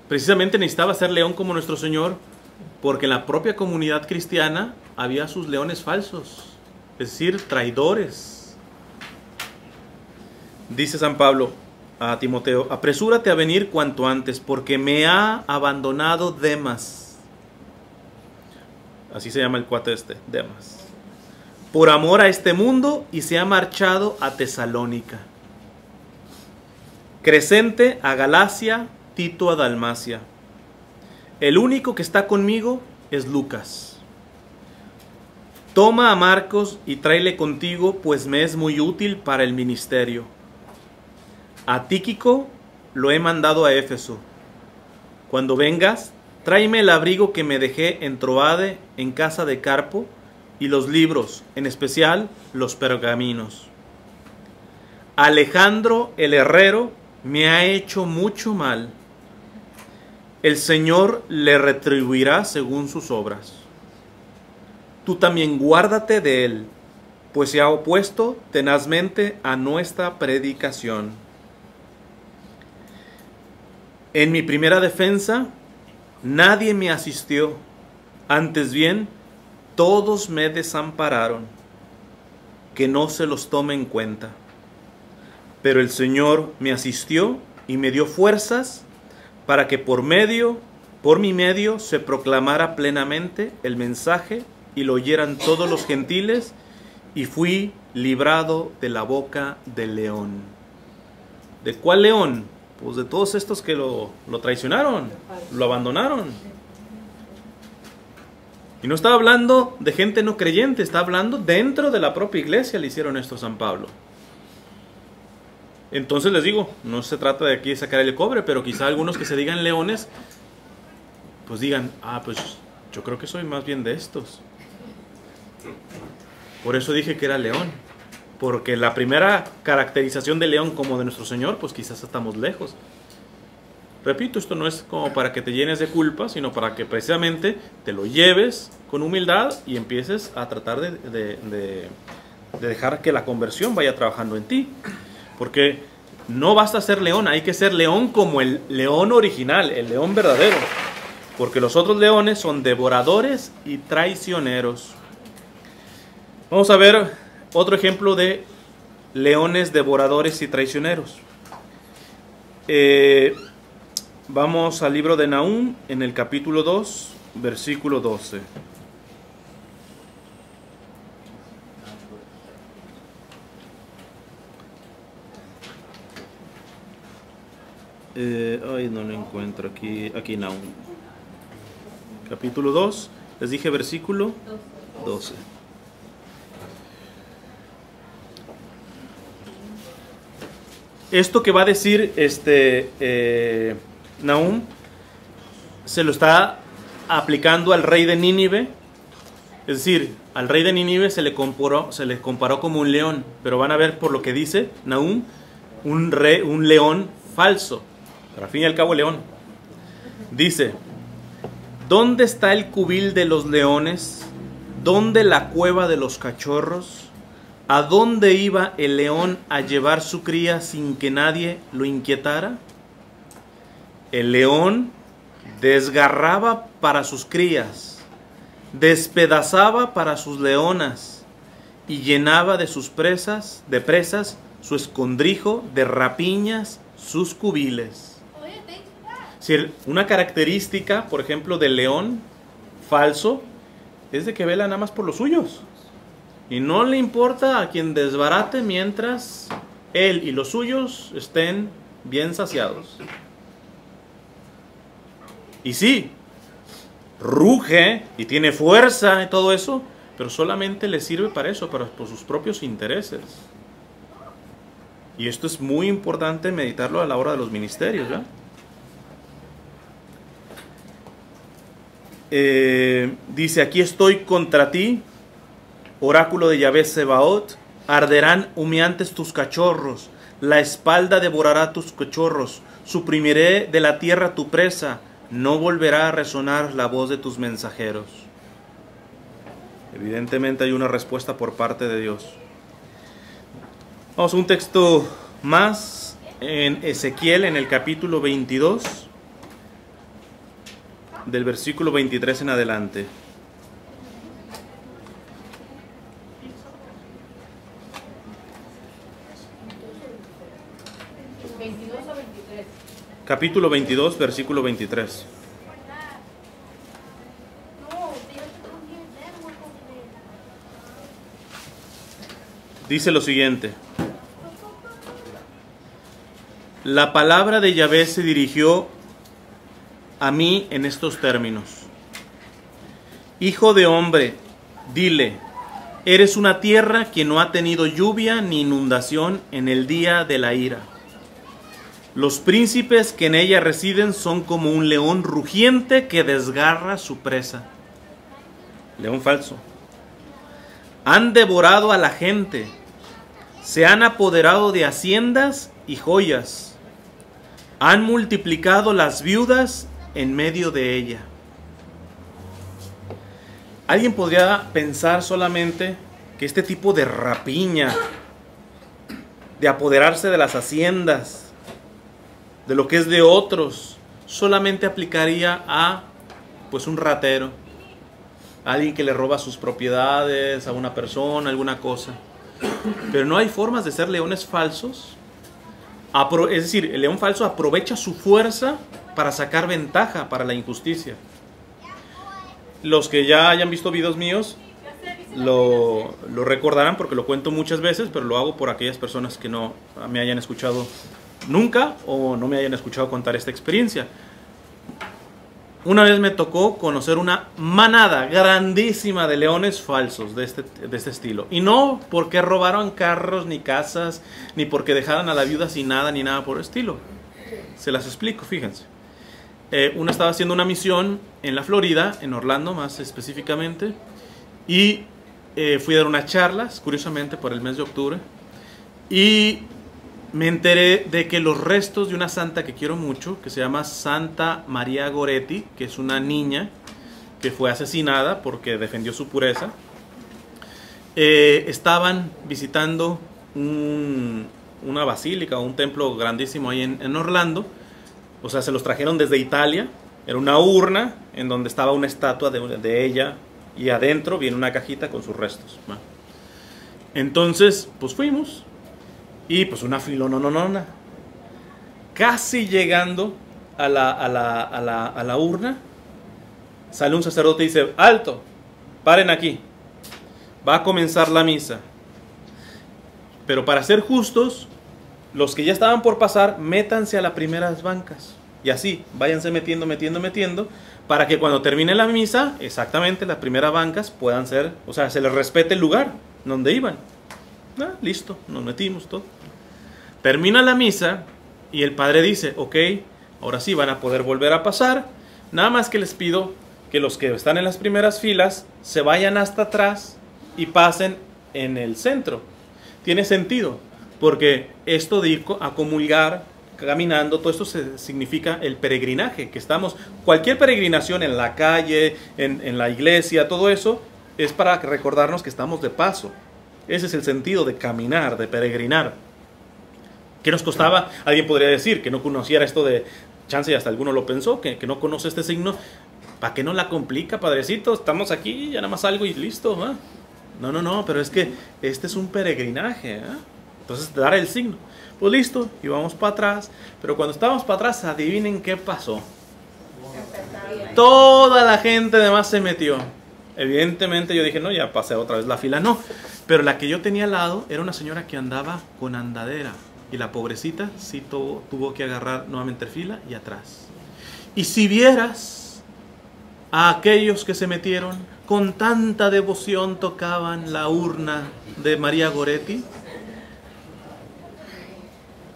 precisamente necesitaba ser león como nuestro Señor, porque en la propia comunidad cristiana había sus leones falsos, es decir, traidores. Dice San Pablo a Timoteo: apresúrate a venir cuanto antes, porque me ha abandonado Demas. Así se llama el cuate Demas. Por amor a este mundo, y se ha marchado a Tesalónica. Crescente a Galacia, Tito a Dalmacia. El único que está conmigo es Lucas. Toma a Marcos y tráele contigo, pues me es muy útil para el ministerio. A Tíquico lo he mandado a Éfeso. Cuando vengas, tráeme el abrigo que me dejé en Troade, en casa de Carpo, y los libros, en especial los pergaminos. Alejandro el herrero me ha hecho mucho mal. El Señor le retribuirá según sus obras. Tú también guárdate de él, pues se ha opuesto tenazmente a nuestra predicación. En mi primera defensa, nadie me asistió, antes bien, todos me desampararon, que no se los tome en cuenta. Pero el Señor me asistió y me dio fuerzas para que por mi medio, se proclamara plenamente el mensaje y lo oyeran todos los gentiles, y fui librado de la boca del león. ¿De cuál león? Pues de todos estos que lo traicionaron, lo abandonaron. Y no estaba hablando de gente no creyente, está hablando dentro de la propia iglesia le hicieron esto a San Pablo. Entonces les digo, no se trata de aquí de sacar el cobre, pero quizá algunos que se digan leones, pues digan, pues yo creo que soy más bien de estos. Por eso dije que era león, porque la primera caracterización de león como de nuestro Señor, pues quizás estamos lejos. Repito, esto no es como para que te llenes de culpa, sino para que precisamente te lo lleves con humildad y empieces a tratar de dejar que la conversión vaya trabajando en ti. Porque no basta ser león, hay que ser león como el león original, el león verdadero. Porque los otros leones son devoradores y traicioneros. Vamos a ver otro ejemplo de leones devoradores y traicioneros. Vamos al libro de Nahum, en el capítulo 2, versículo 12. No lo encuentro aquí Nahum. Capítulo 2, les dije versículo 12. Esto que va a decir Nahum se lo está aplicando al rey de Nínive. Es decir, al rey de Nínive se le comparó como un león, pero van a ver por lo que dice Nahum, un león falso, pero al fin y al cabo león. Dice: ¿dónde está el cubil de los leones? ¿Dónde la cueva de los cachorros? ¿A dónde iba el león a llevar su cría sin que nadie lo inquietara? El león desgarraba para sus crías, despedazaba para sus leonas y llenaba de presas su escondrijo, de rapiñas sus cubiles. Es decir, una característica, por ejemplo, del león falso es de que vela nada más por los suyos y no le importa a quien desbarate mientras él y los suyos estén bien saciados. Y sí, ruge y tiene fuerza y todo eso, pero solamente le sirve para eso, por sus propios intereses. Y esto es muy importante meditarlo a la hora de los ministerios, ¿verdad? Dice: aquí estoy contra ti, oráculo de Yahvé Sebaot, arderán humeantes tus cachorros, la espalda devorará tus cachorros, suprimiré de la tierra tu presa, no volverá a resonar la voz de tus mensajeros. Evidentemente hay una respuesta por parte de Dios. Vamos a un texto más en Ezequiel, en el capítulo 22, del versículo 23 en adelante. Capítulo 22, versículo 23. Dice lo siguiente: la palabra de Yahvé se dirigió a mí en estos términos: hijo de hombre, dile, eres una tierra que no ha tenido lluvia ni inundación en el día de la ira. Los príncipes que en ella residen son como un león rugiente que desgarra su presa. León falso. Han devorado a la gente, se han apoderado de haciendas y joyas, han multiplicado las viudas en medio de ella. Alguien podría pensar solamente que este tipo de rapiña, de apoderarse de las haciendas, de lo que es de otros, solamente aplicaría a pues un ratero, a alguien que le roba sus propiedades a una persona, alguna cosa. Pero no hay formas de ser leones falsos Es decir, el león falso aprovecha su fuerza para sacar ventaja para la injusticia. Los que ya hayan visto videos míos lo recordarán porque lo cuento muchas veces, pero lo hago por aquellas personas que no me hayan escuchado nunca o no me hayan escuchado contar esta experiencia. Una vez me tocó conocer una manada grandísima de leones falsos de este estilo. Y no porque robaron carros ni casas, ni porque dejaran a la viuda sin nada, ni nada por el estilo. Se las explico, fíjense. Uno estaba haciendo una misión en la Florida, en Orlando más específicamente, y fui a dar unas charlas, curiosamente por el mes de octubre, y me enteré de que los restos de una santa que quiero mucho, que se llama Santa María Goretti, que es una niña que fue asesinada porque defendió su pureza, estaban visitando una basílica o un templo grandísimo ahí en Orlando. O sea, se los trajeron desde Italia. Era una urna en donde estaba una estatua de ella y adentro viene una cajita con sus restos. Entonces, pues fuimos. Y pues una filononona. Casi llegando a la urna, sale un sacerdote y dice: alto, paren aquí, va a comenzar la misa. Pero para ser justos, los que ya estaban por pasar, métanse a las primeras bancas. Y así, váyanse metiendo, para que cuando termine la misa, exactamente las primeras bancas puedan ser, o sea, se les respete el lugar donde iban. Listo, nos metimos todo. Termina la misa y el padre dice: ok, ahora sí van a poder volver a pasar. Nada más que les pido que los que están en las primeras filas se vayan hasta atrás y pasen en el centro. Tiene sentido, porque esto de ir a comulgar, caminando, todo esto significa el peregrinaje, que estamos, cualquier peregrinación en la calle, en la iglesia, todo eso es para recordarnos que estamos de paso. Ese es el sentido de caminar, de peregrinar. ¿Qué nos costaba? Alguien podría decir que no conociera esto de chance, y hasta alguno lo pensó, que no conoce este signo. ¿Para qué no la complica, padrecito? Estamos aquí, ya nada más salgo y listo. No, pero es que este es un peregrinaje. Entonces, dar el signo. Pues listo, y vamos para atrás. Pero cuando estábamos para atrás, adivinen qué pasó. Toda la gente además se metió. Evidentemente yo dije: no, ya pasé otra vez la fila. No, pero la que yo tenía al lado era una señora que andaba con andadera. Y la pobrecita sí tuvo que agarrar nuevamente fila y atrás. Y si vieras a aquellos que se metieron, con tanta devoción tocaban la urna de María Goretti.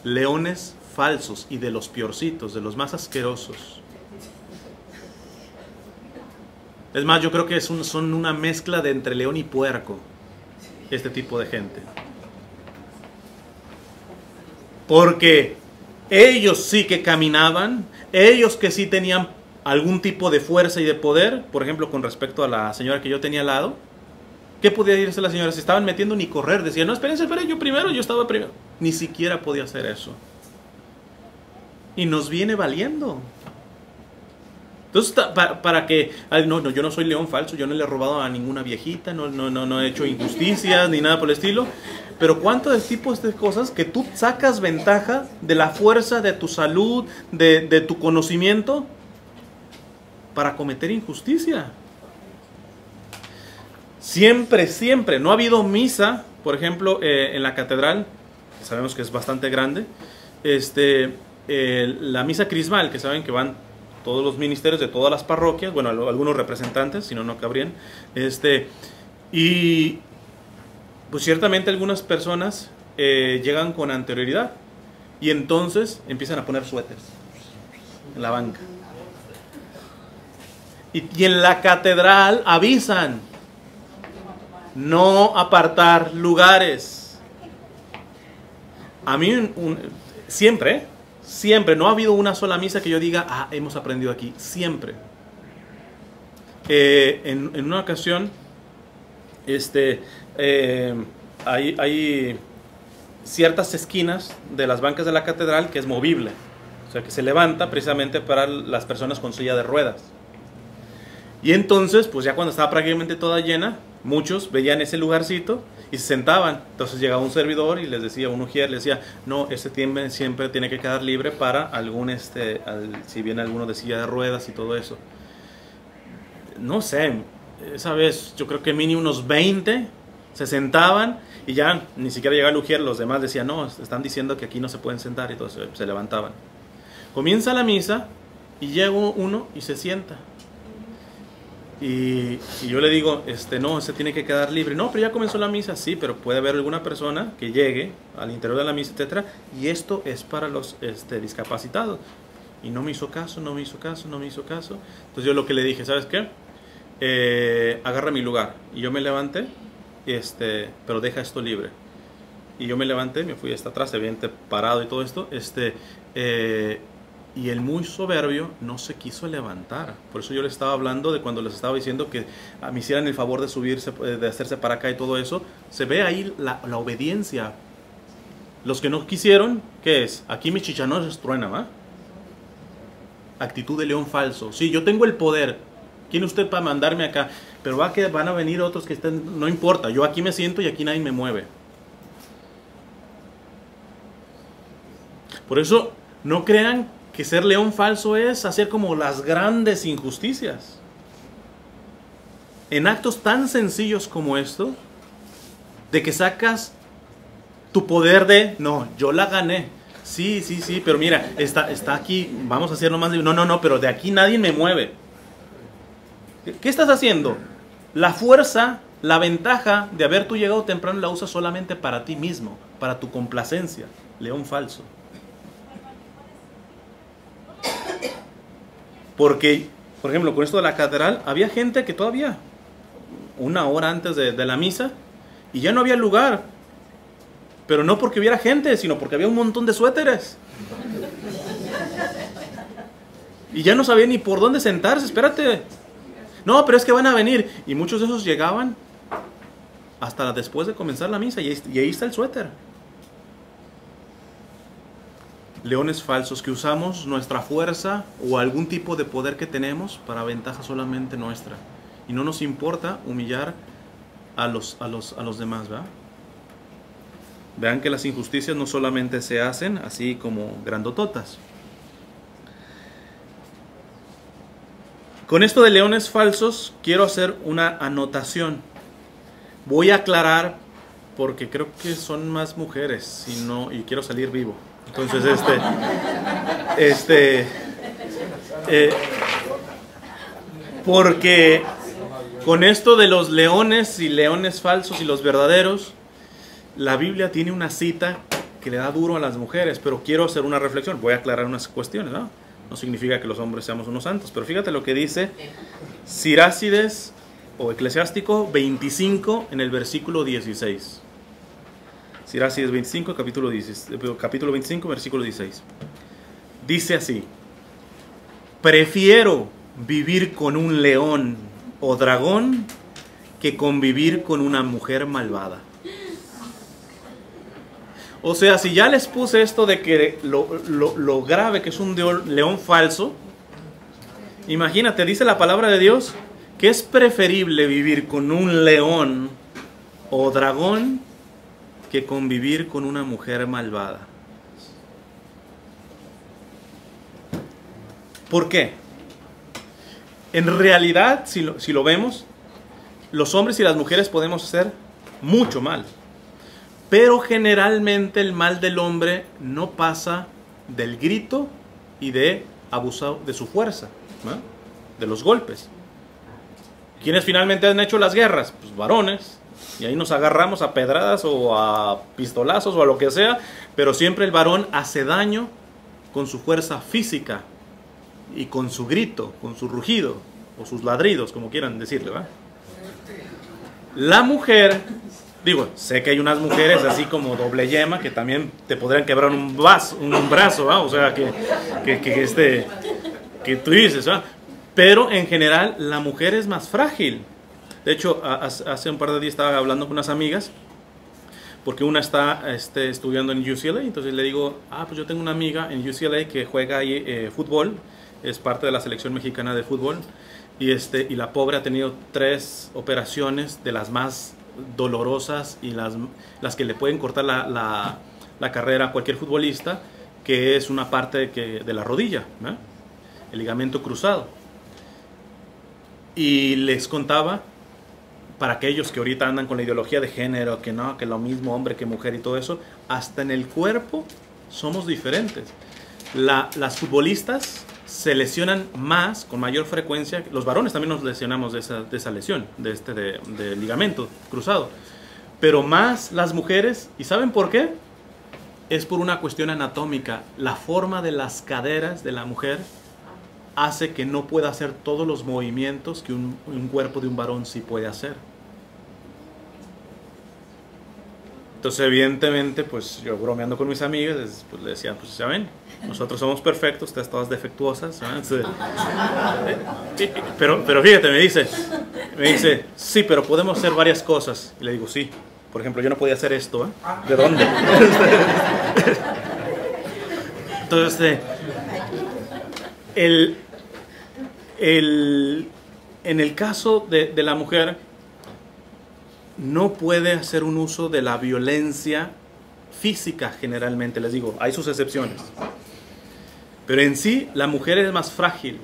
Leones falsos, y de los peorcitos, de los más asquerosos. Es más, yo creo que son una mezcla de entre león y puerco, este tipo de gente. Porque ellos sí que caminaban, ellos que sí tenían algún tipo de fuerza y de poder. Por ejemplo, con respecto a la señora que yo tenía al lado, ¿qué podía decirse la señora? Se estaban metiendo ni correr, decían: no, espérense, yo primero, yo estaba primero. Ni siquiera podía hacer eso. Y nos viene valiendo. Entonces, para que... No, yo no soy león falso, yo no le he robado a ninguna viejita, no he hecho injusticias ni nada por el estilo. Pero ¿cuántos tipos de cosas que tú sacas ventaja de la fuerza, de tu salud, de tu conocimiento para cometer injusticia? Siempre, no ha habido misa, por ejemplo, en la catedral, que sabemos que es bastante grande, la misa crismal, que saben que van todos los ministerios de todas las parroquias, bueno, algunos representantes, si no, no cabrían, y pues ciertamente algunas personas llegan con anterioridad y entonces empiezan a poner suéteres en la banca. Y en la catedral avisan: no apartar lugares. A mí siempre, no ha habido una sola misa que yo diga: hemos aprendido aquí. Siempre. En una ocasión, hay ciertas esquinas de las bancas de la catedral que es movible, o sea, que se levanta precisamente para las personas con silla de ruedas. Y entonces, pues ya cuando estaba prácticamente toda llena, muchos veían ese lugarcito y se sentaban. Entonces llegaba un servidor y les decía, un ujier, les decía, no, siempre tiene que quedar libre para algún, si viene alguno de silla de ruedas y todo eso. No sé, esa vez yo creo que mínimo unos 20 se sentaban y ya ni siquiera llegaba el ujier, los demás decían, no, están diciendo que aquí no se pueden sentar, y entonces se levantaban. Comienza la misa y llega uno y se sienta. Y yo le digo, no, se tiene que quedar libre. No, pero ya comenzó la misa. Sí, pero puede haber alguna persona que llegue al interior de la misa, etcétera, y esto es para los discapacitados. Y no me hizo caso. Entonces yo lo que le dije, ¿sabes qué? Agarra mi lugar. Y yo me levanté, pero deja esto libre. Y yo me levanté, me fui hasta atrás, evidente parado y todo esto, y el muy soberbio no se quiso levantar. Por eso yo les estaba hablando de cuando les estaba diciendo que me hicieran el favor de subirse, de hacerse para acá y todo eso. Se ve ahí la obediencia. Los que no quisieron, ¿qué es? Aquí mis chichanones truenan, ¿va? Actitud de león falso. Sí, yo tengo el poder. ¿Quién es usted para mandarme acá? Pero van a venir otros que estén... No importa, yo aquí me siento y aquí nadie me mueve. Por eso, no crean que ser león falso es hacer como las grandes injusticias. En actos tan sencillos como esto, de que sacas tu poder de, no, yo la gané. Sí, pero mira, está aquí, vamos a hacerlo más. No, pero de aquí nadie me mueve. ¿Qué estás haciendo? La fuerza, la ventaja de haber tú llegado temprano la usas solamente para ti mismo, para tu complacencia. León falso. Porque, por ejemplo, con esto de la catedral, había gente que todavía, una hora antes de la misa, y ya no había lugar. Pero no porque hubiera gente, sino porque había un montón de suéteres. Y ya no sabía ni por dónde sentarse, espérate. No, pero es que van a venir. Y muchos de esos llegaban hasta después de comenzar la misa, y ahí está el suéter. Leones falsos que usamos nuestra fuerza o algún tipo de poder que tenemos para ventaja solamente nuestra. Y no nos importa humillar a los demás, ¿verdad? Vean que las injusticias no solamente se hacen así como grandototas. Con esto de leones falsos quiero hacer una anotación. Voy a aclarar porque creo que son más mujeres y quiero salir vivo. Entonces, porque con esto de los leones y leones falsos y los verdaderos, la Biblia tiene una cita que le da duro a las mujeres, pero quiero hacer una reflexión. Voy a aclarar unas cuestiones, ¿no? No significa que los hombres seamos unos santos, pero fíjate lo que dice Sirácides o Eclesiástico 25 en el versículo 16. Sirácides 25, capítulo 25, versículo 16. Dice así: prefiero vivir con un león o dragón que convivir con una mujer malvada. O sea, si ya les puse esto de que lo grave que es un león falso, imagínate, dice la palabra de Dios que es preferible vivir con un león o dragón que convivir con una mujer malvada. ¿Por qué? En realidad, si lo vemos, los hombres y las mujeres podemos hacer mucho mal. Pero generalmente el mal del hombre no pasa del grito y de abusar de su fuerza, ¿no? De los golpes. ¿Quiénes finalmente han hecho las guerras? Pues varones. Y ahí nos agarramos a pedradas o a pistolazos o a lo que sea. Pero siempre el varón hace daño con su fuerza física y con su grito, con su rugido o sus ladridos, como quieran decirle, ¿va? La mujer... Digo, sé que hay unas mujeres así como doble yema que también te podrían quebrar un brazo, ¿va? O sea, que tú dices, ¿va? Pero en general la mujer es más frágil. De hecho, hace un par de días estaba hablando con unas amigas, porque una está estudiando en UCLA, entonces le digo, pues yo tengo una amiga en UCLA que juega ahí fútbol, es parte de la selección mexicana de fútbol, y la pobre ha tenido 3 operaciones de las más dolorosas y las que le pueden cortar la carrera a cualquier futbolista, que es una parte de la rodilla, ¿no? El ligamento cruzado. Y les contaba, para aquellos que ahorita andan con la ideología de género, que no, que lo mismo hombre que mujer y todo eso, hasta en el cuerpo somos diferentes. Las futbolistas se lesionan más, con mayor frecuencia. Los varones también nos lesionamos de esa lesión, de ligamento cruzado. Pero más las mujeres, ¿y saben por qué? Es por una cuestión anatómica. La forma de las caderas de la mujer hace que no pueda hacer todos los movimientos que un cuerpo de un varón sí puede hacer. Entonces, evidentemente, pues yo bromeando con mis amigas, pues le decía, pues ya ven, nosotros somos perfectos, ustedes todas defectuosas, ¿no? Entonces, pero fíjate, me dice, sí, pero podemos hacer varias cosas. Y le digo, sí. Por ejemplo, yo no podía hacer esto, ¿eh? ¿De dónde? Entonces, en el caso de la mujer, no puede hacer un uso de la violencia física generalmente, les digo, hay sus excepciones. Pero en sí, la mujer es más frágil.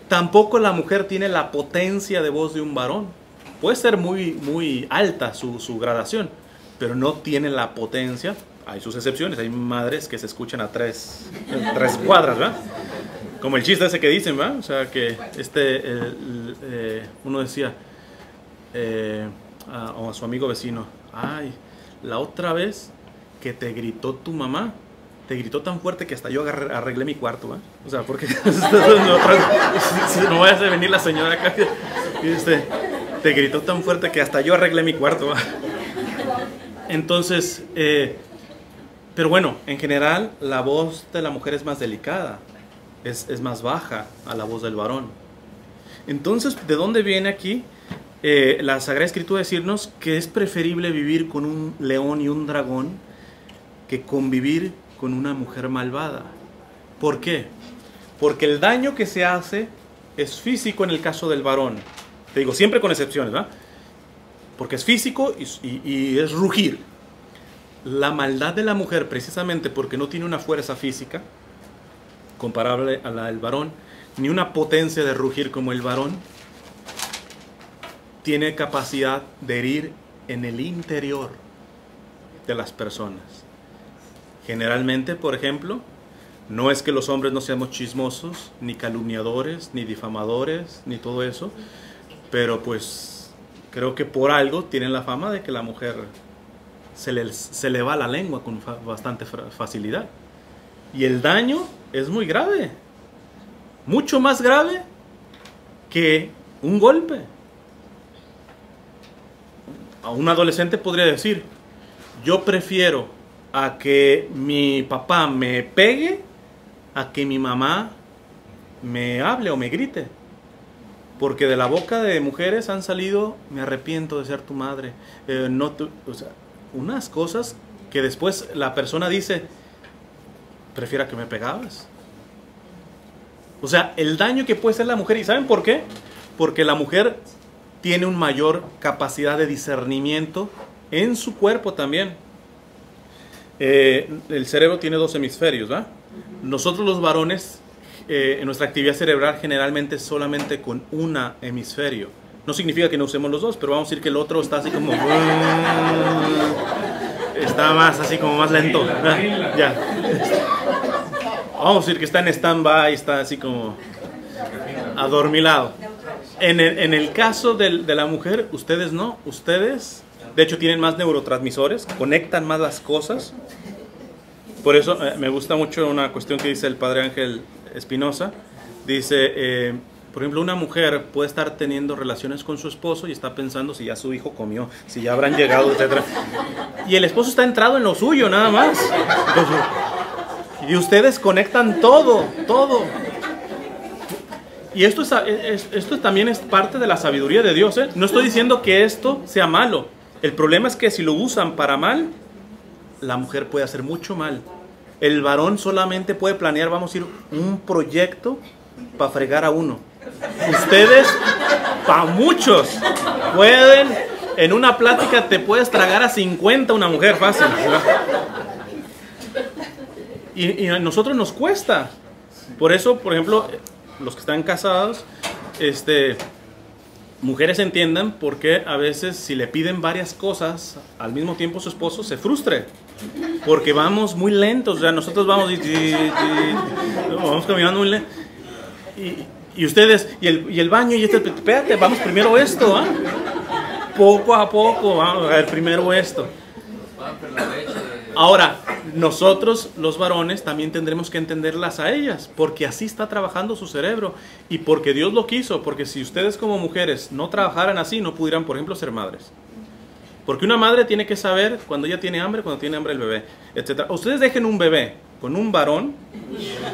Tampoco la mujer tiene la potencia de voz de un varón. Puede ser muy alta su gradación, pero no tiene la potencia. Hay sus excepciones, hay madres que se escuchan a tres cuadras, ¿verdad? Como el chiste ese que dicen, ¿verdad? O sea, que uno decía, a su amigo vecino, ay, la otra vez que te gritó tu mamá, te gritó tan fuerte que hasta yo arreglé mi cuarto, ¿verdad? O sea, porque no vaya a venir la señora acá y te gritó tan fuerte que hasta yo arreglé mi cuarto, ¿verdad? Entonces, pero bueno, en general la voz de la mujer es más delicada, es más baja a la voz del varón. Entonces, ¿de dónde viene aquí la Sagrada Escritura decirnos que es preferible vivir con un león y un dragón que convivir con una mujer malvada? ¿Por qué? Porque el daño que se hace es físico en el caso del varón. Te digo, siempre con excepciones, ¿verdad? Porque es físico y es rugir. La maldad de la mujer, precisamente porque no tiene una fuerza física comparable a la del varón, ni una potencia de rugir como el varón, tiene capacidad de herir en el interior de las personas. Generalmente, por ejemplo, no es que los hombres no seamos chismosos, ni calumniadores, ni difamadores, ni todo eso, pero pues creo que por algo tienen la fama de que la mujer se le va la lengua con bastante facilidad. Y el daño es muy grave, mucho más grave que un golpe. A un adolescente podría decir, yo prefiero a que mi papá me pegue a que mi mamá me hable o me grite. Porque de la boca de mujeres han salido, me arrepiento de ser tu madre. O sea, unas cosas que después la persona dice, prefiero que me pegabas. O sea, el daño que puede hacer la mujer. ¿Y saben por qué? Porque la mujer tiene una mayor capacidad de discernimiento en su cuerpo también. El cerebro tiene 2 hemisferios, ¿verdad? Nosotros los varones, en nuestra actividad cerebral generalmente solamente con un hemisferio. No significa que no usemos los dos, pero vamos a decir que el otro está así como... está más así como más lento. Ya. Vamos a decir que está en stand-by, está así como adormilado. En el caso de la mujer, ustedes no. Ustedes, de hecho, tienen más neurotransmisores, conectan más las cosas. Por eso me gusta mucho una cuestión que dice el padre Ángel Espinosa. Dice, por ejemplo, una mujer puede estar teniendo relaciones con su esposo y está pensando si ya su hijo comió, si ya habrán llegado, etc. Y el esposo está entrado en lo suyo, nada más. Entonces, y ustedes conectan todo. Y esto también es parte de la sabiduría de Dios, ¿eh? No estoy diciendo que esto sea malo. El problema es que si lo usan para mal, la mujer puede hacer mucho mal. El varón solamente puede planear, vamos a decir, un proyecto para fregar a uno. Ustedes, para muchos, pueden En una plática te puedes tragar a 50 una mujer fácil, ¿verdad? Y a nosotros nos cuesta. Por eso, por ejemplo, los que están casados, mujeres entiendan por qué a veces si le piden varias cosas al mismo tiempo su esposo se frustre. Porque vamos muy lentos, o sea, nosotros vamos vamos caminando muy lento. Y ustedes, y el baño, y espérate, vamos primero esto, ¿ah? Poco a poco, vamos a ver primero esto. Ahora, nosotros los varones también tendremos que entenderlas a ellas, porque así está trabajando su cerebro y porque Dios lo quiso, porque si ustedes como mujeres no trabajaran así, no pudieran, por ejemplo, ser madres. Porque una madre tiene que saber cuando ella tiene hambre, cuando tiene hambre el bebé, etc. Ustedes dejen un bebé con un varón,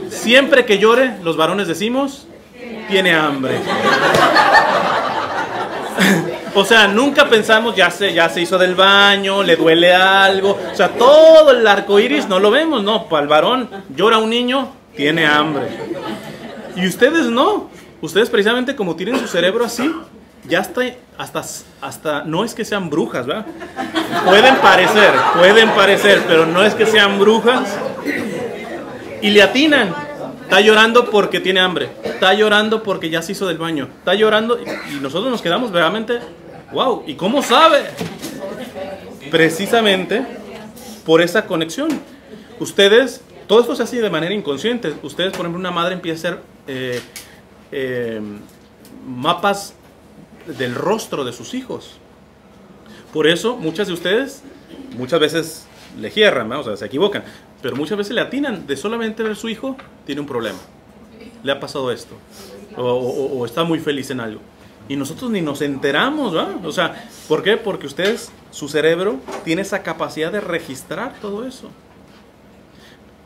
siempre que llore, los varones decimos, tiene hambre. O sea, nunca pensamos, ya se hizo del baño, le duele algo. O sea, todo el arco iris no lo vemos, no. Para el varón, llora un niño, tiene hambre. Y ustedes no. Ustedes precisamente como tienen su cerebro así, ya está, hasta no es que sean brujas, ¿verdad? Pueden parecer, pero no es que sean brujas. Y le atinan. Está llorando porque tiene hambre. Está llorando porque ya se hizo del baño. Está llorando y nosotros nos quedamos verdaderamente, wow, ¿y cómo sabe? Precisamente por esa conexión. Ustedes, todo esto se hace de manera inconsciente. Ustedes, por ejemplo, una madre empieza a hacer mapas del rostro de sus hijos. Por eso muchas de ustedes muchas veces le hierran, ¿no? O sea, se equivocan, pero muchas veces le atinan de solamente ver su hijo tiene un problema, le ha pasado esto o está muy feliz en algo y nosotros ni nos enteramos, ¿no? O sea, ¿por qué? Porque ustedes, su cerebro tiene esa capacidad de registrar todo eso.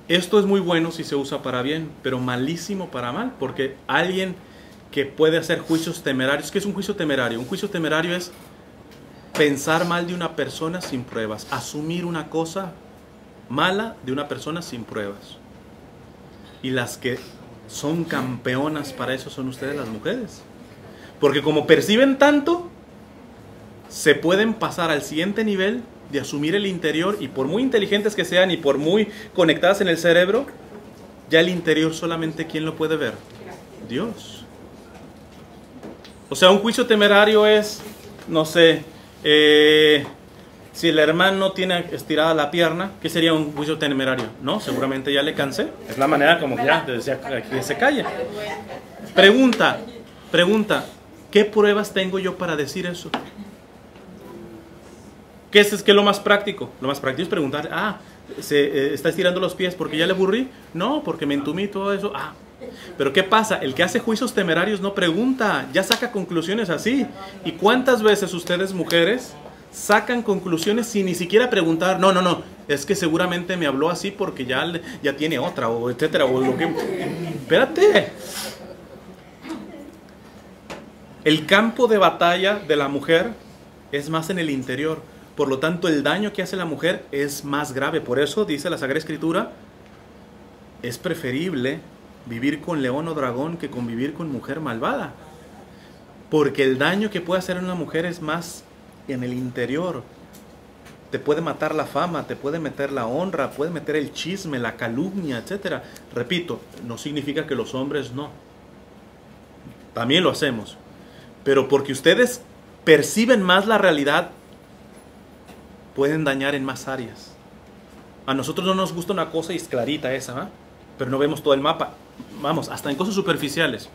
Esto es muy bueno si se usa para bien, pero malísimo para mal, porque alguien que puede hacer juicios temerarios. ¿Qué es un juicio temerario? Un juicio temerario es pensar mal de una persona sin pruebas, asumir una cosa mala de una persona sin pruebas. Y las que son campeonas para eso son ustedes, las mujeres. Porque como perciben tanto, se pueden pasar al siguiente nivel de asumir el interior, y por muy inteligentes que sean y por muy conectadas en el cerebro, ya el interior solamente ¿quién lo puede ver? Dios. O sea, un juicio temerario es, no sé, si el hermano tiene estirada la pierna, ¿qué sería un juicio temerario? No, seguramente ya le cansé. Es la manera como que ya decía que se calle. Pregunta, ¿qué pruebas tengo yo para decir eso? ¿Qué es lo más práctico? Lo más práctico es preguntar, ¿se está estirando los pies porque ya le aburrí? No, porque me entumí todo eso. Pero ¿qué pasa? El que hace juicios temerarios no pregunta, ya saca conclusiones así. ¿Y cuántas veces ustedes, mujeres, sacan conclusiones sin ni siquiera preguntar? No, es que seguramente me habló así porque ya tiene otra, o etcétera, o lo que... Espérate. El campo de batalla de la mujer es más en el interior. Por lo tanto, el daño que hace la mujer es más grave. Por eso dice la Sagrada Escritura, es preferible vivir con león o dragón que convivir con mujer malvada. Porque el daño que puede hacer una mujer es más en el interior. Te puede matar la fama, te puede meter la honra, puede meter el chisme, la calumnia, etc. Repito, no significa que los hombres no. También lo hacemos. Pero porque ustedes perciben más la realidad, pueden dañar en más áreas. A nosotros no nos gusta una cosa y es clarita esa, ¿eh? Pero no vemos todo el mapa. Vamos, hasta en cosas superficiales.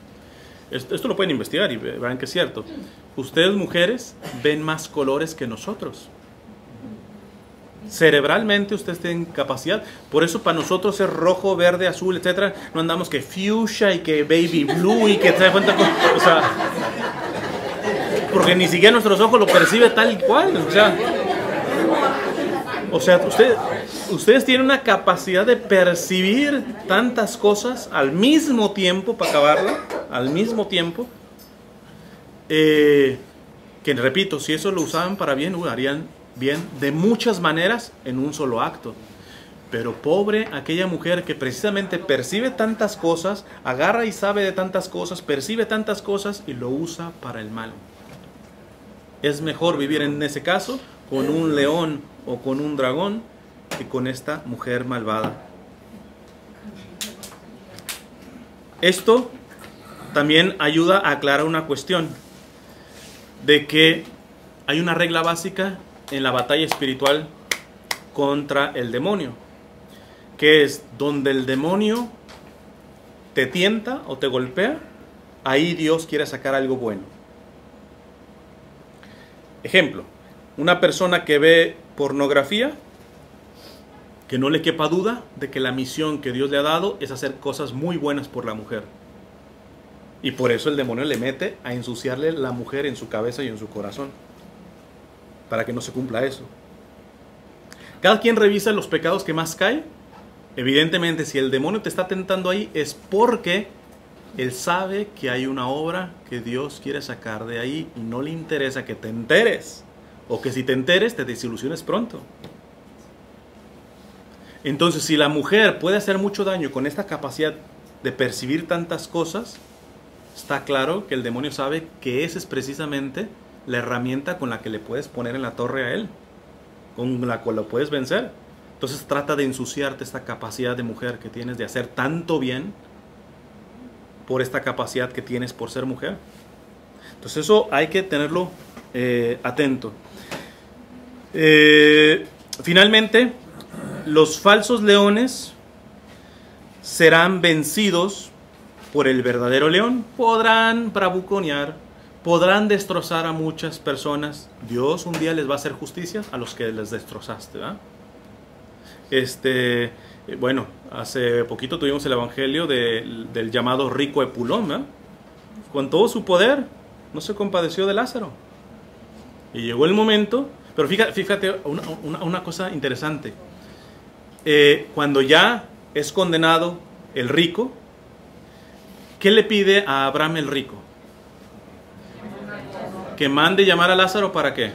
Esto lo pueden investigar y verán que es cierto. Ustedes, mujeres, ven más colores que nosotros. Cerebralmente ustedes tienen capacidad. Por eso para nosotros es rojo, verde, azul, etcétera. No andamos que fuchsia y que baby blue y que trae cuenta. O sea, porque ni siquiera nuestros ojos lo perciben tal y cual. O sea, ustedes tienen una capacidad de percibir tantas cosas al mismo tiempo, para acabarla, al mismo tiempo, que repito, si eso lo usaban para bien, harían bien de muchas maneras en un solo acto. Pero pobre aquella mujer que precisamente percibe tantas cosas, agarra y sabe de tantas cosas, percibe tantas cosas y lo usa para el mal. Es mejor vivir en ese caso con un león o con un dragón que con esta mujer malvada. Esto también ayuda a aclarar una cuestión, de que hay una regla básica en la batalla espiritual contra el demonio, que es donde el demonio te tienta o te golpea, ahí Dios quiere sacar algo bueno. Ejemplo, una persona que ve pornografía, que no le quepa duda de que la misión que Dios le ha dado es hacer cosas muy buenas por la mujer. Y por eso el demonio le mete a ensuciarle la mujer en su cabeza y en su corazón, para que no se cumpla eso. Cada quien revisa los pecados que más cae. Evidentemente, si el demonio te está tentando ahí, es porque él sabe que hay una obra que Dios quiere sacar de ahí y no le interesa que te enteres, o que si te enteres te desilusiones pronto. Entonces, si la mujer puede hacer mucho daño con esta capacidad de percibir tantas cosas, está claro que el demonio sabe que esa es precisamente la herramienta con la que le puedes poner en la torre a él, con la cual lo puedes vencer. Entonces trata de ensuciarte esta capacidad de mujer que tienes de hacer tanto bien por esta capacidad que tienes por ser mujer. Entonces eso hay que tenerlo atento. Finalmente, los falsos leones serán vencidos por el verdadero león. Podrán bravuconear, podrán destrozar a muchas personas. Dios un día les va a hacer justicia a los que les destrozaste, ¿verdad? Bueno, hace poquito tuvimos el evangelio del llamado rico Epulón, ¿verdad? Con todo su poder no se compadeció de Lázaro. Y llegó el momento, pero fíjate una cosa interesante. Cuando ya es condenado el rico, ¿qué le pide a Abraham el rico? Que mande llamar a Lázaro, ¿para qué?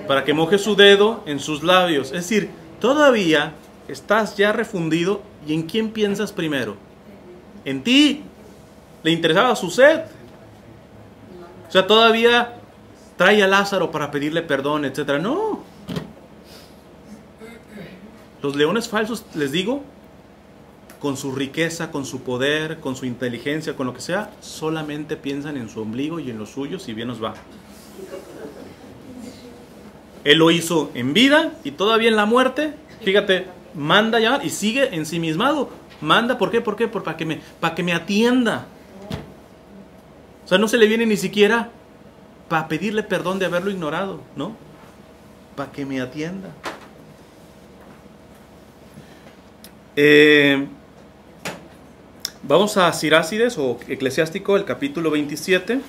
Para que moje su dedo en sus labios. Es decir, todavía estás ya refundido. ¿Y en quién piensas primero? En ti. Le interesaba su sed. O sea, todavía trae a Lázaro para pedirle perdón, etc. No. Los leones falsos, les digo, con su riqueza, con su poder, con su inteligencia, con lo que sea, solamente piensan en su ombligo y en los suyos, si bien nos va. Él lo hizo en vida y todavía en la muerte, fíjate, manda llamar y sigue ensimismado. Manda, ¿por qué? Para que me atienda. O sea, no se le viene ni siquiera para pedirle perdón de haberlo ignorado, ¿no? Para que me atienda. Vamos a Sirácides o Eclesiástico, el capítulo 27.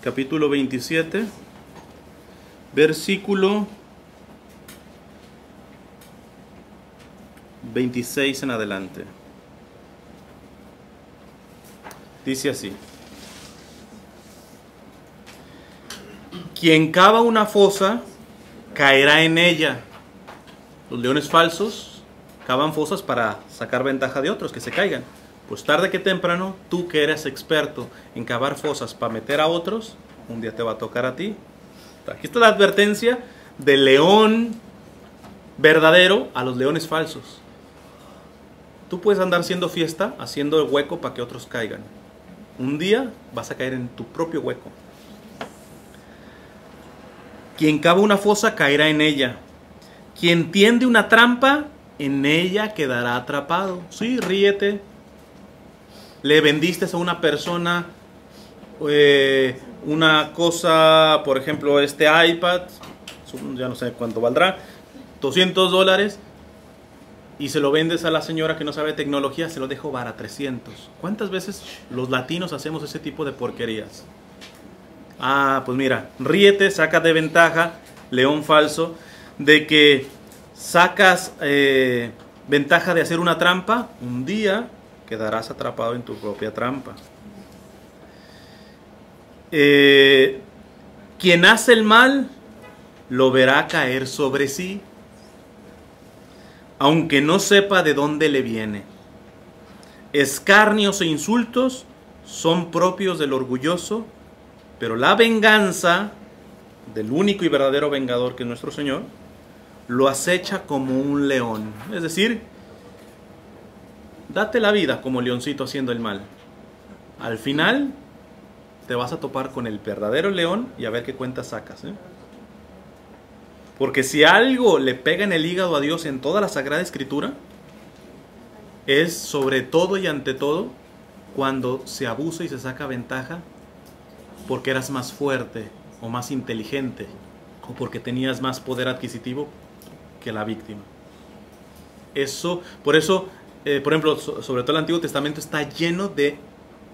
Capítulo 27, versículo 26 en adelante. Dice así: quien cava una fosa caerá en ella. Los leones falsos cavan fosas para sacar ventaja de otros, que se caigan. Pues tarde que temprano, tú que eres experto en cavar fosas para meter a otros, un día te va a tocar a ti. Aquí está la advertencia del león verdadero a los leones falsos. Tú puedes andar haciendo fiesta, haciendo el hueco para que otros caigan. Un día vas a caer en tu propio hueco. Quien cava una fosa caerá en ella. Quien tiende una trampa, en ella quedará atrapado. Sí, ríete. Le vendiste a una persona una cosa, por ejemplo, este iPad, ya no sé cuánto valdrá, $200, y se lo vendes a la señora que no sabe tecnología, se lo dejo para 300. ¿Cuántas veces los latinos hacemos ese tipo de porquerías? Ah, pues mira, ríete, saca de ventaja, león falso, de que sacas ventaja de hacer una trampa, un día quedarás atrapado en tu propia trampa. Quien hace el mal lo verá caer sobre sí, aunque no sepa de dónde le viene. Escarnios e insultos son propios del orgulloso, pero la venganza del único y verdadero vengador, que es nuestro Señor, lo acecha como un león. Es decir, date la vida como leoncito haciendo el mal. Al final te vas a topar con el verdadero león y a ver qué cuentas sacas, ¿eh? Porque si algo le pega en el hígado a Dios en toda la Sagrada Escritura, es sobre todo y ante todo cuando se abusa y se saca ventaja porque eras más fuerte o más inteligente o porque tenías más poder adquisitivo que la víctima. Eso, por eso, por ejemplo, sobre todo el Antiguo Testamento está lleno de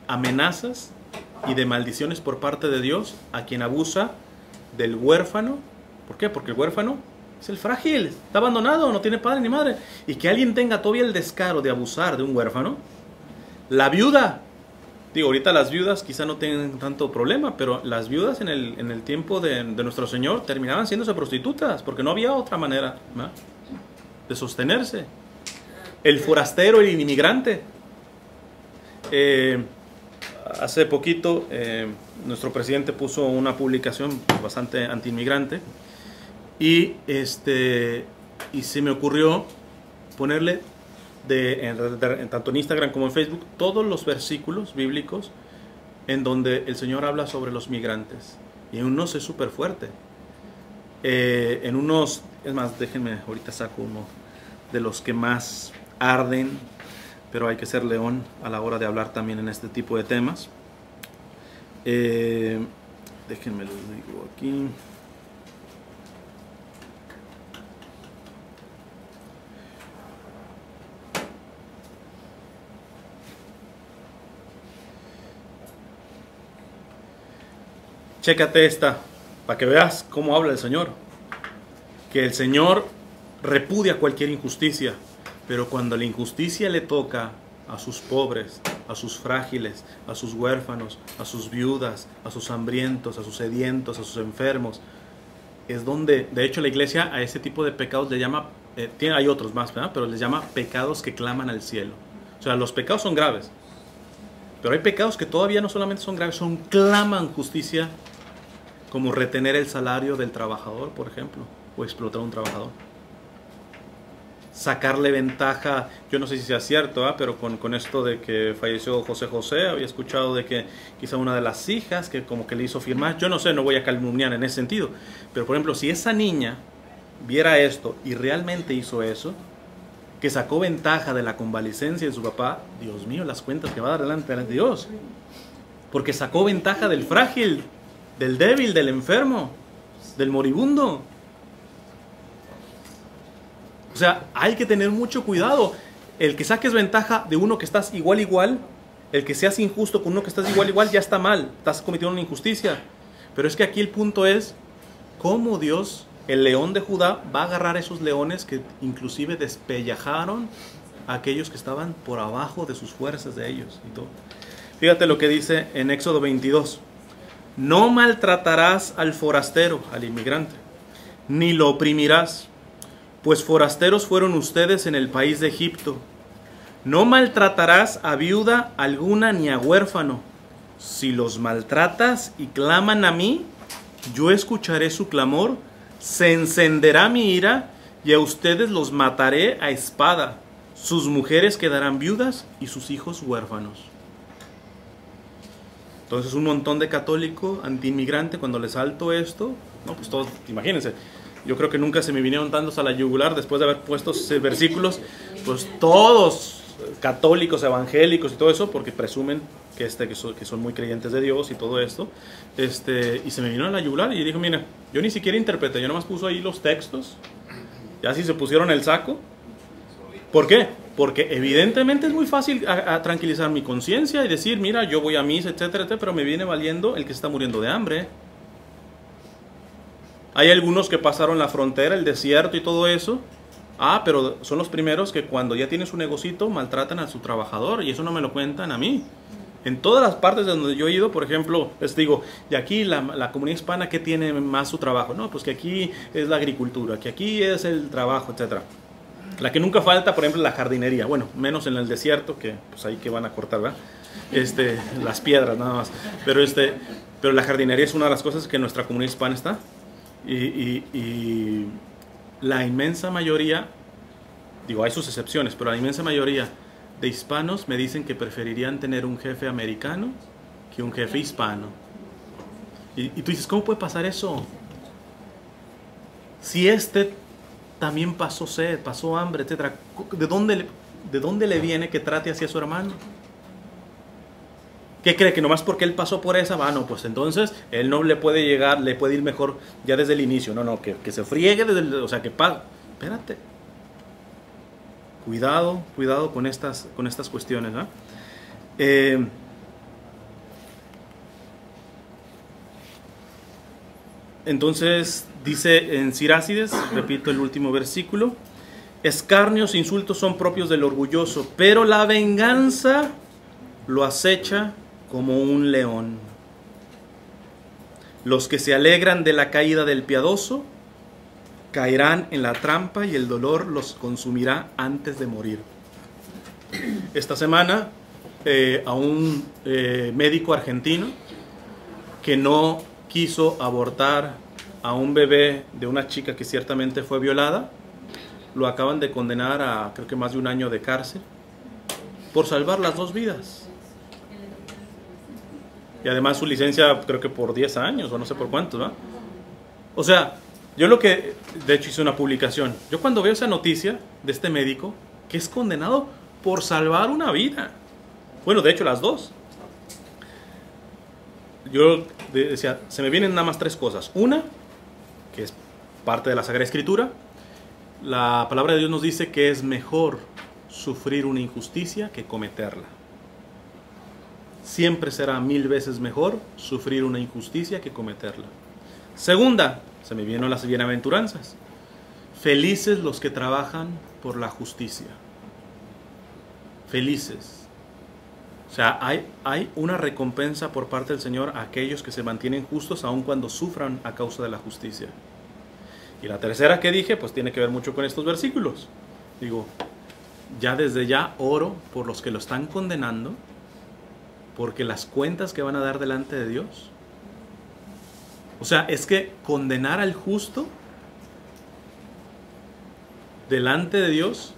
amenazas y de maldiciones por parte de Dios a quien abusa del huérfano. ¿Por qué? Porque el huérfano es el frágil, está abandonado, no tiene padre ni madre. Y que alguien tenga todavía el descaro de abusar de un huérfano. La viuda, digo, ahorita las viudas quizá no tengan tanto problema, pero las viudas en el tiempo de nuestro Señor terminaban siéndose prostitutas, porque no había otra manera, ¿no?, de sostenerse. El forastero, el inmigrante. Hace poquito nuestro presidente puso una publicación bastante anti-inmigrante y se me ocurrió ponerle tanto en Instagram como en Facebook todos los versículos bíblicos en donde el Señor habla sobre los migrantes, y en unos es súper fuerte, en unos, es más, déjenme, ahorita saco uno de los que más arden, pero hay que ser león a la hora de hablar también en este tipo de temas. Déjenme lo digo aquí. Chécate esta, para que veas cómo habla el Señor. Que el Señor repudia cualquier injusticia, pero cuando la injusticia le toca a sus pobres, a sus frágiles, a sus huérfanos, a sus viudas, a sus hambrientos, a sus sedientos, a sus enfermos, es donde, de hecho, la iglesia a ese tipo de pecados le llama, hay otros más, ¿verdad?, pero les llama pecados que claman al cielo. O sea, los pecados son graves, pero hay pecados que todavía no solamente son graves, claman justicia, como retener el salario del trabajador, por ejemplo, o explotar a un trabajador. Sacarle ventaja, yo no sé si sea cierto, pero con esto de que falleció José José, había escuchado de que quizá una de las hijas que como que le hizo firmar, yo no sé, no voy a calumniar en ese sentido, pero por ejemplo, si esa niña viera esto y realmente hizo eso, que sacó ventaja de la convalecencia de su papá, Dios mío, las cuentas que va a dar delante de Dios, porque sacó ventaja del frágil, del débil, del enfermo, del moribundo. O sea, hay que tener mucho cuidado. El que saques ventaja de uno que estás igual, el que seas injusto con uno que estás igual, ya está mal. Estás cometiendo una injusticia. Pero es que aquí el punto es cómo Dios, el león de Judá, va a agarrar a esos leones que inclusive despellajaron a aquellos que estaban por abajo de sus fuerzas de ellos y todo. Fíjate lo que dice en Éxodo 22. No maltratarás al forastero, al inmigrante, ni lo oprimirás, pues forasteros fueron ustedes en el país de Egipto. No maltratarás a viuda alguna ni a huérfano. Si los maltratas y claman a mí, yo escucharé su clamor, se encenderá mi ira y a ustedes los mataré a espada. Sus mujeres quedarán viudas y sus hijos huérfanos. Entonces un montón de católico anti-inmigrante, cuando les salto esto, no, pues todos, imagínense, yo creo que nunca se me vinieron tantos a la yugular después de haber puesto esos versículos, pues todos católicos, evangélicos y todo eso, porque presumen que son muy creyentes de Dios y todo esto, y se me vino a la yugular y dijo, mira, yo ni siquiera interpreté, yo nomás puso ahí los textos, ya si se pusieron el saco. ¿Por qué? Porque evidentemente es muy fácil a tranquilizar mi conciencia y decir, mira, yo voy a misa, etcétera, etcétera, pero me viene valiendo el que se está muriendo de hambre. Hay algunos que pasaron la frontera, el desierto y todo eso. Pero son los primeros que cuando ya tienen su negocito maltratan a su trabajador, y eso no me lo cuentan a mí. En todas las partes donde yo he ido, por ejemplo, les digo, y aquí la comunidad hispana, ¿qué tiene más su trabajo? No, pues que aquí es la agricultura, que aquí es el trabajo, etcétera. La que nunca falta, por ejemplo, la jardinería. Bueno, menos en el desierto, que pues ahí que van a cortar, ¿verdad? Las piedras nada más. Pero la jardinería es una de las cosas que en nuestra comunidad hispana está. Y la inmensa mayoría, digo, hay sus excepciones, pero la inmensa mayoría de hispanos me dicen que preferirían tener un jefe americano que un jefe hispano. Y tú dices, ¿cómo puede pasar eso? Si también pasó sed, pasó hambre, etcétera. ¿De dónde le viene que trate así a su hermano? ¿Qué cree? ¿Que nomás porque él pasó por esa? No, pues entonces él no le puede llegar, le puede ir mejor ya desde el inicio. No, que se friegue desde o sea, que espérate. Cuidado con estas cuestiones, ¿no? Entonces dice en Sirácides, repito el último versículo: escarnios e insultos son propios del orgulloso, pero la venganza lo acecha como un león. Los que se alegran de la caída del piadoso caerán en la trampa y el dolor los consumirá antes de morir. Esta semana a un médico argentino que no quiso abortar a un bebé de una chica que ciertamente fue violada, lo acaban de condenar a creo que más de 1 año de cárcel por salvar las 2 vidas. Y además su licencia creo que por 10 años o no sé por cuántos, ¿no? O sea, yo de hecho hice una publicación. Yo cuando veo esa noticia de este médico que es condenado por salvar una vida, bueno, de hecho las 2, yo decía, se me vienen nada más 3 cosas. Una, que es parte de la Sagrada Escritura, la palabra de Dios nos dice que es mejor sufrir una injusticia que cometerla. Siempre será 1000 veces mejor sufrir una injusticia que cometerla. Segunda, se me vienen las bienaventuranzas. Felices los que trabajan por la justicia. Felices. O sea, hay una recompensa por parte del Señor a aquellos que se mantienen justos aun cuando sufran a causa de la justicia. Y la tercera que dije, pues tiene que ver mucho con estos versículos. Digo, ya desde ya oro por los que lo están condenando, porque las cuentas que van a dar delante de Dios. O sea, es que condenar al justo delante de Dios,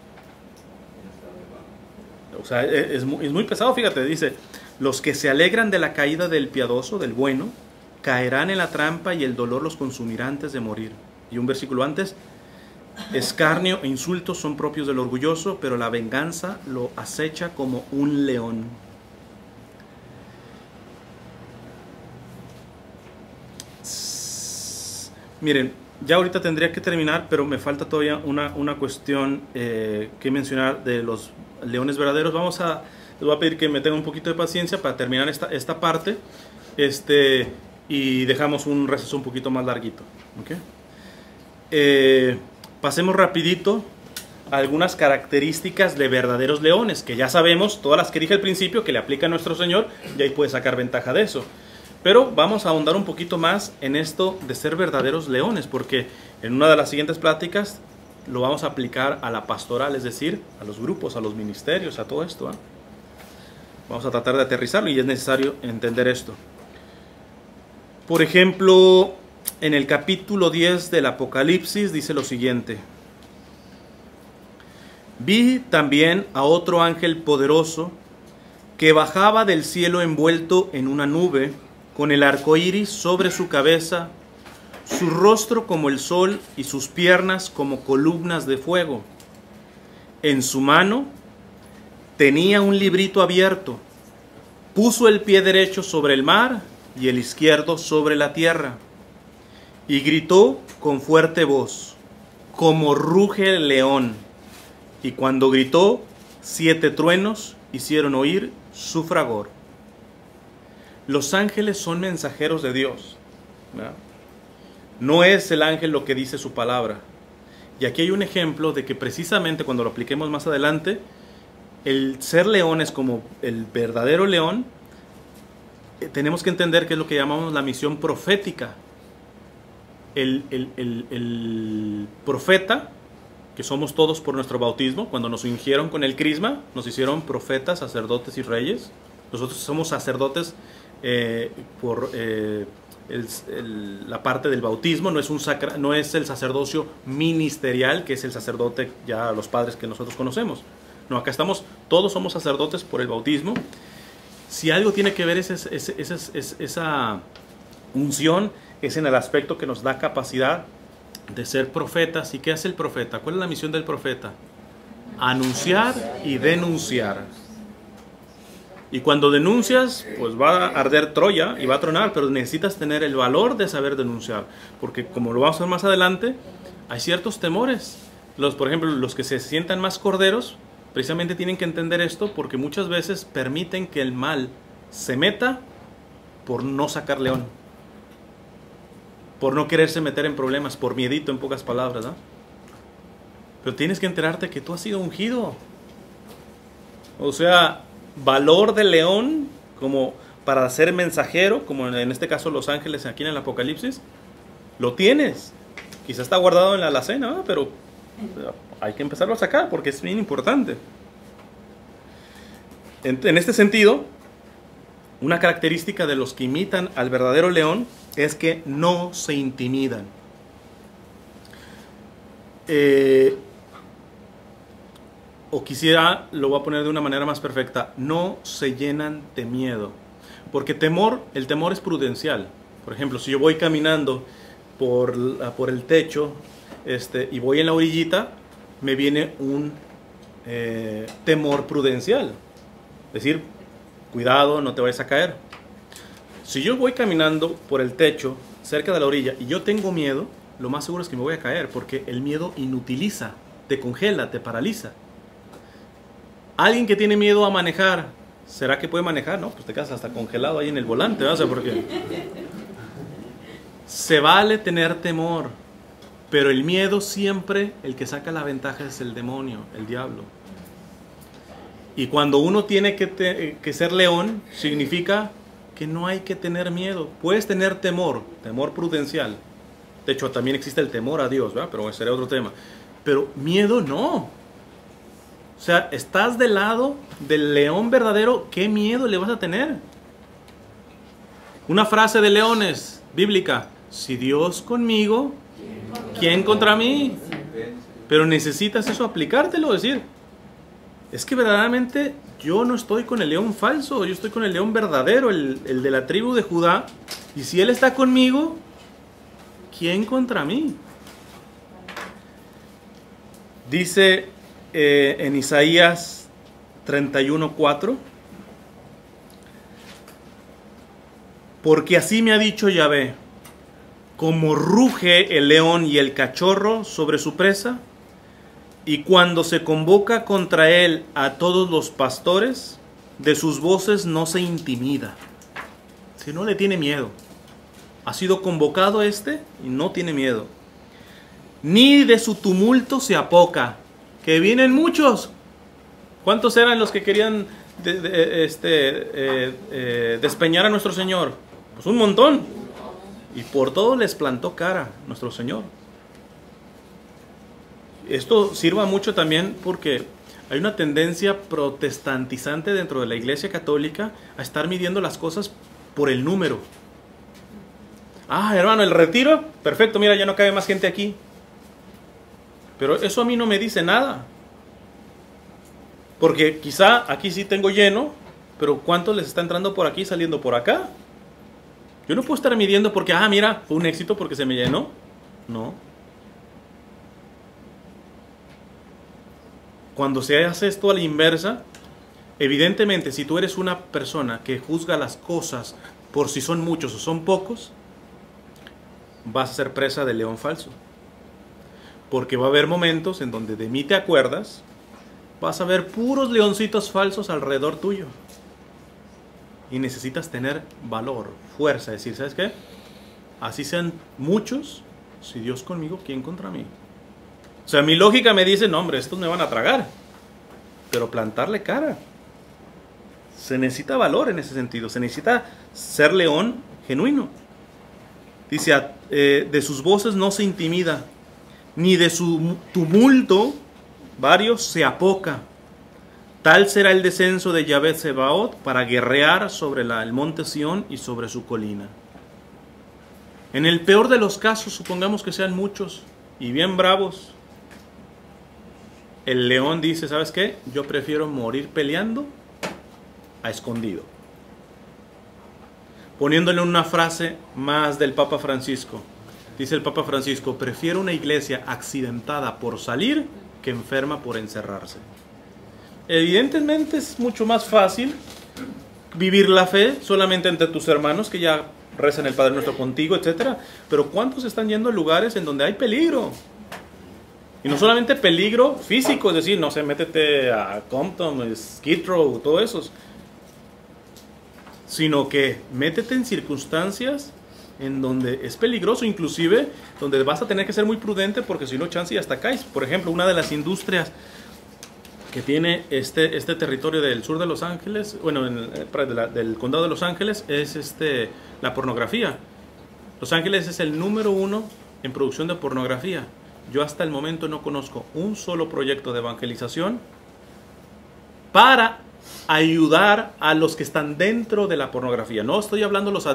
o sea, es muy pesado. Fíjate, dice, los que se alegran de la caída del piadoso, del bueno, caerán en la trampa y el dolor los consumirá antes de morir. Y un versículo antes, escarnio e insultos son propios del orgulloso, pero la venganza lo acecha como un león. Miren, ya ahorita tendría que terminar, pero me falta todavía una cuestión que mencionar de los leones verdaderos. Les voy a pedir que me tengan un poquito de paciencia para terminar esta parte, y dejamos un receso un poquito más larguito. ¿Okay? Pasemos rapidito a algunas características de verdaderos leones, que ya sabemos, todas las que dije al principio, que le aplica a nuestro Señor, y ahí puede sacar ventaja de eso. Pero vamos a ahondar un poquito más en esto de ser verdaderos leones, porque en una de las siguientes pláticas lo vamos a aplicar a la pastoral, es decir, a los grupos, a los ministerios, a todo esto. Vamos a tratar de aterrizarlo y es necesario entender esto. Por ejemplo, en el capítulo 10 del Apocalipsis dice lo siguiente: vi también a otro ángel poderoso que bajaba del cielo envuelto en una nube, con el arco iris sobre su cabeza, su rostro como el sol y sus piernas como columnas de fuego. En su mano tenía un librito abierto. Puso el pie derecho sobre el mar y el izquierdo sobre la tierra. Y gritó con fuerte voz, como ruge el león. Y cuando gritó, 7 truenos hicieron oír su fragor. Los ángeles son mensajeros de Dios, ¿verdad? No es el ángel lo que dice su palabra. Y aquí hay un ejemplo de que precisamente cuando lo apliquemos más adelante, el ser leones como el verdadero león tenemos que entender qué es lo que llamamos la misión profética. El profeta, que somos todos por nuestro bautismo, cuando nos ungieron con el crisma, nos hicieron profetas, sacerdotes y reyes. Nosotros somos sacerdotes por la parte del bautismo, no es el sacerdocio ministerial, que es el sacerdote ya los padres que nosotros conocemos. No, acá estamos, todos somos sacerdotes por el bautismo. Si algo tiene que ver esa unción, es en el aspecto que nos da capacidad de ser profetas. ¿Y qué hace el profeta? ¿Cuál es la misión del profeta? Anunciar y denunciar. Y cuando denuncias, pues va a arder Troya y va a tronar, pero necesitas tener el valor de saber denunciar. Porque como lo vamos a ver más adelante, hay ciertos temores. Por ejemplo, los que se sientan más corderos, precisamente tienen que entender esto, porque muchas veces permiten que el mal se meta por no sacar león. Por no quererse meter en problemas, por miedito, en pocas palabras, ¿no? Pero tienes que enterarte que tú has sido ungido. O sea, valor de león como para ser mensajero, como en este caso los ángeles aquí en el Apocalipsis, lo tienes. Quizás está guardado en la alacena, ¿no? Pero hay que empezarlo a sacar porque es bien importante. En este sentido, una característica de los que imitan al verdadero león es que no se intimidan. O quisiera, lo voy a poner de una manera más perfecta, no se llenan de miedo. Porque el temor es prudencial. Por ejemplo, si yo voy caminando por el techo y voy en la orillita, me viene un temor prudencial. Es decir, cuidado, no te vayas a caer. Si yo voy caminando por el techo, cerca de la orilla, y yo tengo miedo, lo más seguro es que me voy a caer, porque el miedo inutiliza, te congela, te paraliza. Alguien que tiene miedo a manejar, ¿será que puede manejar? No, pues te quedas hasta congelado ahí en el volante, ¿no? O sea, porque se vale tener temor, pero el miedo siempre, el que saca la ventaja es el demonio, el diablo. Y cuando uno tiene que ser león, significa que no hay que tener miedo. Puedes tener temor prudencial. De hecho, también existe el temor a Dios, ¿verdad? Pero ese sería otro tema. Pero miedo no. O sea, estás del lado del león verdadero, ¿qué miedo le vas a tener? Una frase de Leones, bíblica: si Dios conmigo, ¿quién contra mí? Pero necesitas eso aplicártelo, decir, es que verdaderamente yo no estoy con el león falso, yo estoy con el león verdadero, el de la tribu de Judá, y si Él está conmigo, ¿quién contra mí? Dice en Isaías 31:4, porque así me ha dicho Yahvé, como ruge el león y el cachorro sobre su presa, y cuando se convoca contra él a todos los pastores, de sus voces no se intimida. Si no le tiene miedo. Ha sido convocado y no tiene miedo. Ni de su tumulto se apoca. Que vienen muchos. ¿Cuántos eran los que querían despeñar a nuestro Señor? Pues un montón. Y por todo les plantó cara nuestro Señor. Esto sirva mucho también porque hay una tendencia protestantizante dentro de la Iglesia Católica a estar midiendo las cosas por el número. Ah, hermano, el retiro, perfecto, mira, ya no cabe más gente aquí. Pero eso a mí no me dice nada. Porque quizá aquí sí tengo lleno, pero ¿cuántos les está entrando por aquí y saliendo por acá? Yo no puedo estar midiendo porque, mira, fue un éxito porque se me llenó. No. Cuando se hace esto a la inversa, evidentemente si tú eres una persona que juzga las cosas por si son muchos o son pocos, vas a ser presa del león falso. Porque va a haber momentos en donde de mí te acuerdas, vas a ver puros leoncitos falsos alrededor tuyo. Y necesitas tener valor, fuerza, decir, ¿sabes qué? Así sean muchos, si Dios conmigo, ¿quién contra mí? O sea, mi lógica me dice, no hombre, estos me van a tragar. Pero plantarle cara. Se necesita valor en ese sentido, se necesita ser león genuino. Dice, de sus voces no se intimida, ni de su tumulto varios se apoca. Tal será el descenso de Yahvé Sebaot para guerrear sobre el monte Sión y sobre su colina. En el peor de los casos, supongamos que sean muchos y bien bravos, el león dice, ¿sabes qué? Yo prefiero morir peleando a escondido. Poniéndole una frase más del Papa Francisco. Dice el Papa Francisco, prefiero una iglesia accidentada por salir que enferma por encerrarse. Evidentemente es mucho más fácil vivir la fe solamente entre tus hermanos que ya rezan el Padre Nuestro contigo, etc. Pero ¿cuántos están yendo a lugares en donde hay peligro? Y no solamente peligro físico, es decir, no sé, métete a Compton, Skid Row, todo eso, sino que métete en circunstancias en donde es peligroso, inclusive donde vas a tener que ser muy prudente porque si no, chance y hasta caes. Por ejemplo, una de las industrias que tiene este territorio del sur de Los Ángeles, bueno, del condado de Los Ángeles, es la pornografía. Los Ángeles es el número 1 en producción de pornografía. Yo hasta el momento no conozco un solo proyecto de evangelización para ayudar a los que están dentro de la pornografía. No estoy hablando de los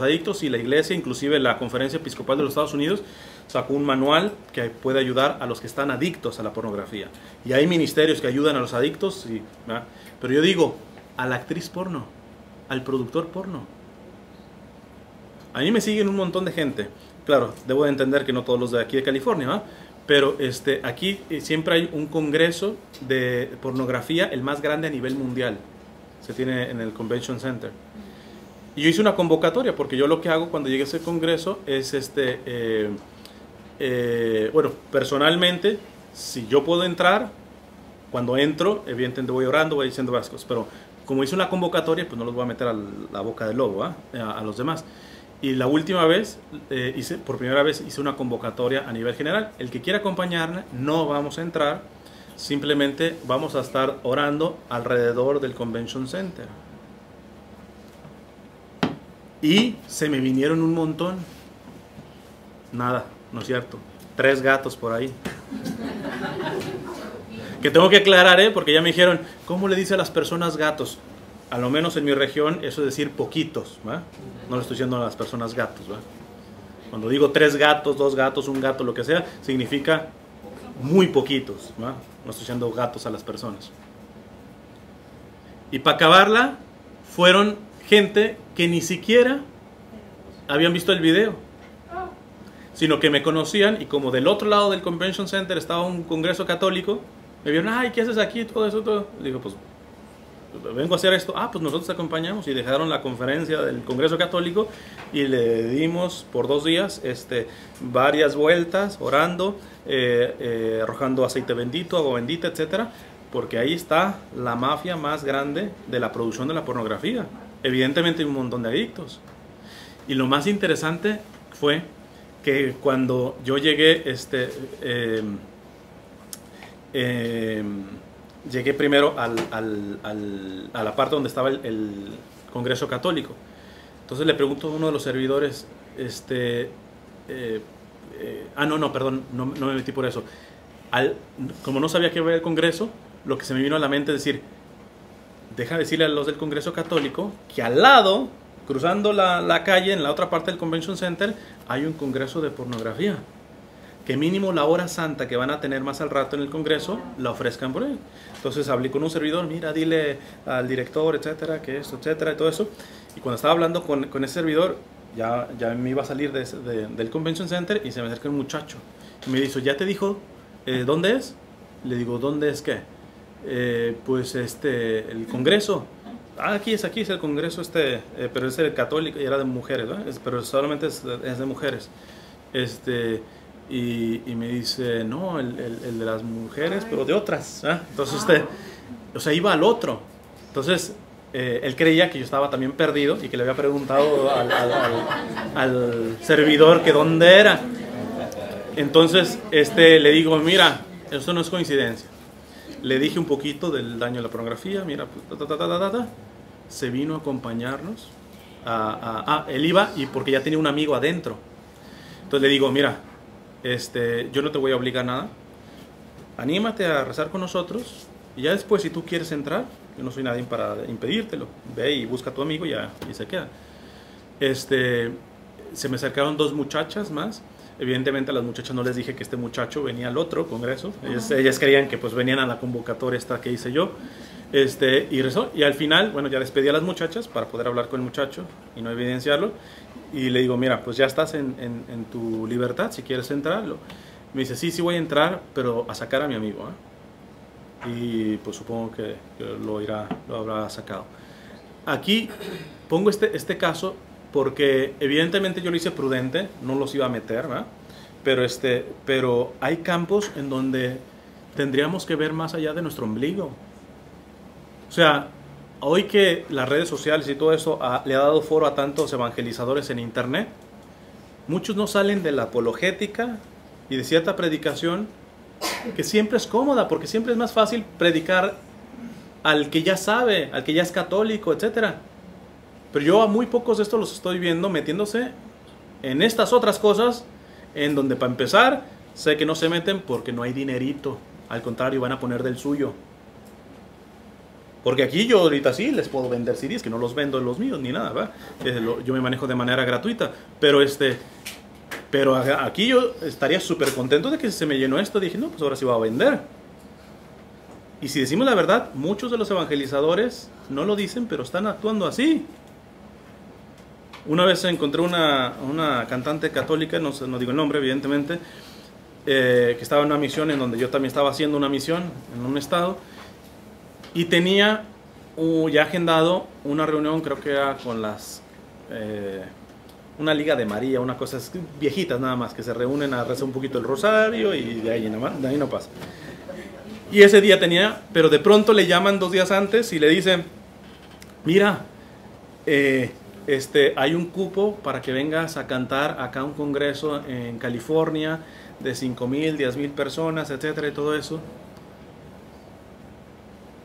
adictos y la iglesia, inclusive la Conferencia Episcopal de los Estados Unidos sacó un manual que puede ayudar a los que están adictos a la pornografía. Y hay ministerios que ayudan a los adictos, pero yo digo, a la actriz porno, al productor porno. A mí me siguen un montón de gente. Claro, debo de entender que no todos los de aquí de California, ¿va? Pero aquí siempre hay un congreso de pornografía, el más grande a nivel mundial. Se tiene en el Convention Center. Y yo hice una convocatoria, porque yo lo que hago cuando llegue a ese congreso es, bueno, personalmente, si yo puedo entrar, cuando entro, evidentemente voy orando, voy diciendo varias cosas. Pero como hice una convocatoria, pues no los voy a meter a la boca del lobo, a los demás. Y la última vez, por primera vez hice una convocatoria a nivel general. El que quiera acompañarme, no vamos a entrar, simplemente vamos a estar orando alrededor del Convention Center. Y se me vinieron un montón. Nada, no es cierto. 3 gatos por ahí. Que tengo que aclarar, porque ya me dijeron, ¿cómo le dice a las personas gatos? A lo menos en mi región, eso es decir poquitos, ¿va? No le estoy diciendo a las personas gatos, ¿va? Cuando digo 3 gatos, 2 gatos, 1 gato, lo que sea, significa muy poquitos, ¿va? No estoy diciendo gatos a las personas. Y para acabarla, fueron gente que ni siquiera habían visto el video, sino que me conocían y como del otro lado del Convention Center estaba un congreso católico, me vieron, ay, ¿qué haces aquí? Todo eso, todo. Le digo, pues vengo a hacer esto. Pues nosotros te acompañamos. Y dejaron la conferencia del Congreso Católico y le dimos por 2 días varias vueltas orando, arrojando aceite bendito, agua bendita, etcétera, porque ahí está la mafia más grande de la producción de la pornografía. Evidentemente hay un montón de adictos. Y lo más interesante fue que cuando yo llegué, llegué primero a la parte donde estaba el Congreso Católico. Entonces le pregunto a uno de los servidores, perdón, no me metí por eso. Como no sabía que iba a haber el Congreso, lo que se me vino a la mente es decir, deja decirle a los del Congreso Católico que al lado, cruzando la calle, en la otra parte del Convention Center, hay un Congreso de pornografía. Que mínimo la hora santa que van a tener más al rato en el Congreso, la ofrezcan por ahí. Entonces hablé con un servidor, mira, dile al director, etcétera, que esto, etcétera, y todo eso. Y cuando estaba hablando con ese servidor, ya me iba a salir del Convention Center y se me acerca un muchacho. Y me dice, ¿ya te dijo dónde es? Le digo, ¿dónde es qué? Pues el Congreso. Aquí es el Congreso, pero es el católico y era de mujeres, ¿verdad? Pero solamente es de mujeres. Y me dice, no, el de las mujeres, pero de otras, ¿eh? Entonces iba al otro. Entonces él creía que yo estaba también perdido y que le había preguntado al servidor que dónde era. Entonces le digo, mira, esto no es coincidencia. Le dije un poquito del daño de la pornografía, mira, se vino a acompañarnos. Él iba y porque ya tenía un amigo adentro. Entonces le digo, mira, yo no te voy a obligar a nada. Anímate a rezar con nosotros y ya después si tú quieres entrar, yo no soy nadie para impedírtelo. Ve y busca a tu amigo y se queda. Se me acercaron 2 muchachas más. Evidentemente a las muchachas no les dije que este muchacho venía al otro congreso. Ellas creían que pues venían a la convocatoria esta que hice yo. Y rezó. Y al final, bueno, ya despedí a las muchachas para poder hablar con el muchacho y no evidenciarlo. Y le digo, mira, pues ya estás en tu libertad, si quieres entrarlo. Me dice, sí voy a entrar, pero a sacar a mi amigo, ¿eh? Y pues supongo que lo habrá sacado. Aquí pongo este caso porque evidentemente yo lo hice prudente, no los iba a meter, ¿verdad? Pero hay campos en donde tendríamos que ver más allá de nuestro ombligo. O sea, hoy que las redes sociales y todo eso le ha dado foro a tantos evangelizadores en internet, muchos no salen de la apologética y de cierta predicación que siempre es cómoda, porque siempre es más fácil predicar al que ya sabe, al que ya es católico, etcétera. Pero yo a muy pocos de estos los estoy viendo metiéndose en estas otras cosas, en donde para empezar sé que no se meten porque no hay dinerito, al contrario van a poner del suyo. Porque aquí yo ahorita sí les puedo vender CDs, que no los vendo en los míos ni nada, ¿verdad? Yo me manejo de manera gratuita, pero aquí yo estaría súper contento de que se me llenó esto. Dije, no, pues ahora sí voy a vender. Y si decimos la verdad, muchos de los evangelizadores no lo dicen, pero están actuando así. Una vez encontré una cantante católica, no digo el nombre evidentemente, que estaba en una misión en donde yo también estaba haciendo una misión en un estado, y tenía ya agendado una reunión, creo que era con una Liga de María, una cosa viejitas nada más, que se reúnen a rezar un poquito el rosario y de ahí no pasa. Y ese día tenía, pero de pronto le llaman 2 días antes y le dicen, mira, hay un cupo para que vengas a cantar acá a un congreso en California de 5,000, 10,000 personas, etcétera, y todo eso.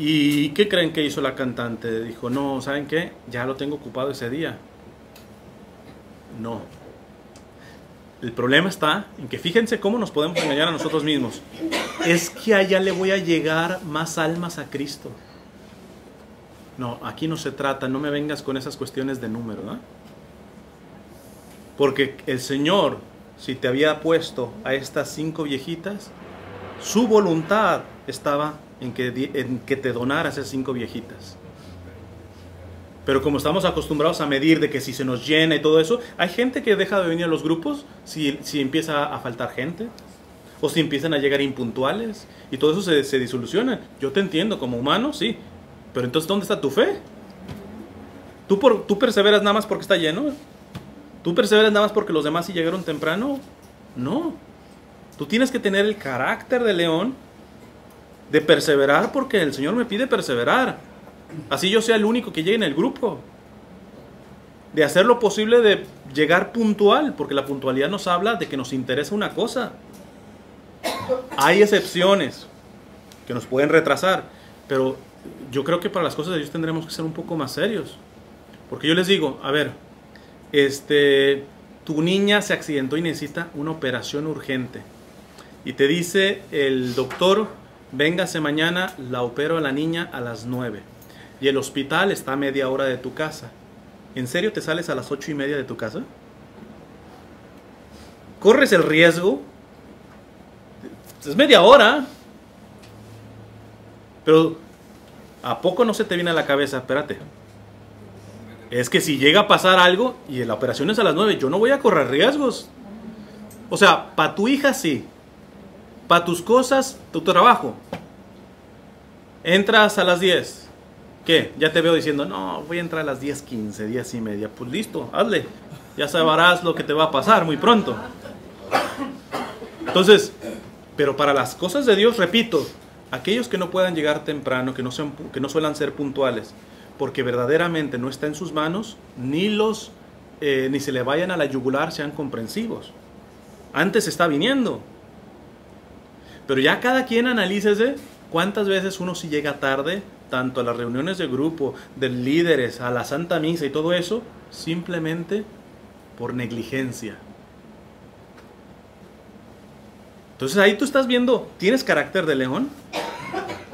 ¿Y qué creen que hizo la cantante? Dijo, no, ¿saben qué? Ya lo tengo ocupado ese día. No. El problema está en que fíjense cómo nos podemos engañar a nosotros mismos. Es que allá le voy a llegar más almas a Cristo. No, aquí no se trata, no me vengas con esas cuestiones de número, ¿no? Porque el Señor, si te había puesto a estas 5 viejitas, su voluntad estaba en que te donaras esas 5 viejitas. Pero como estamos acostumbrados a medir de que si se nos llena y todo eso, hay gente que deja de venir a los grupos si empieza a faltar gente, o si empiezan a llegar impuntuales, y todo eso se disoluciona. Yo te entiendo, como humano, sí, pero entonces ¿dónde está tu fe? ¿Tú perseveras nada más porque está lleno? ¿Tú perseveras nada más porque los demás sí llegaron temprano? No. Tú tienes que tener el carácter de león, de perseverar porque el Señor me pide perseverar. Así yo sea el único que llegue en el grupo. De hacer lo posible de llegar puntual, porque la puntualidad nos habla de que nos interesa una cosa. Hay excepciones que nos pueden retrasar, pero yo creo que para las cosas de Dios tendremos que ser un poco más serios. Porque yo les digo, a ver, tu niña se accidentó y necesita una operación urgente. Y te dice el doctor, véngase mañana, la opero a la niña a las 9. Y el hospital está a media hora de tu casa. ¿En serio te sales a las 8:30 de tu casa? ¿Corres el riesgo? Es media hora. Pero ¿a poco no se te viene a la cabeza? Espérate. Es que si llega a pasar algo y la operación es a las 9, yo no voy a correr riesgos. O sea, para tu hija sí. Para tus cosas, tu trabajo. Entras a las 10. ¿Qué? Ya te veo diciendo, no, voy a entrar a las 10:15, 10:30. Pues listo, hazle. Ya sabrás lo que te va a pasar muy pronto. Entonces, pero para las cosas de Dios, repito, aquellos que no puedan llegar temprano, que no suelan ser puntuales, porque verdaderamente no está en sus manos, ni se le vayan a la yugular, sean comprensivos. Antes está viniendo. Pero ya cada quien analícese cuántas veces uno sí llega tarde tanto a las reuniones de grupo, de líderes, a la Santa Misa y todo eso, simplemente por negligencia. Entonces ahí tú estás viendo, ¿tienes carácter de león?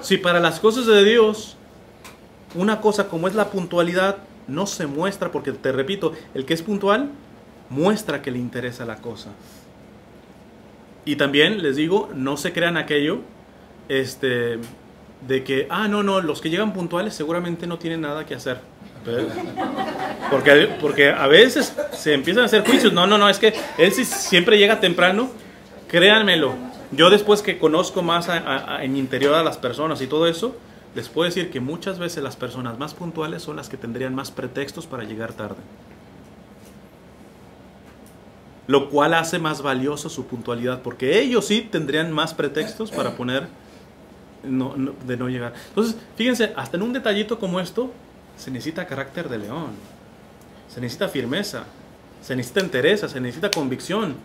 Si para las cosas de Dios, una cosa como es la puntualidad no se muestra, porque te repito, el que es puntual muestra que le interesa la cosa. Y también les digo, no se crean aquello de que, no, los que llegan puntuales seguramente no tienen nada que hacer. Porque a veces se empiezan a hacer juicios. No, es que él sí siempre llega temprano. Créanmelo, yo después que conozco más en interior a las personas y todo eso, les puedo decir que muchas veces las personas más puntuales son las que tendrían más pretextos para llegar tarde. Lo cual hace más valioso su puntualidad, porque ellos sí tendrían más pretextos para poner de no llegar. Entonces, fíjense, hasta en un detallito como esto, se necesita carácter de león, se necesita firmeza, se necesita entereza, se necesita convicción.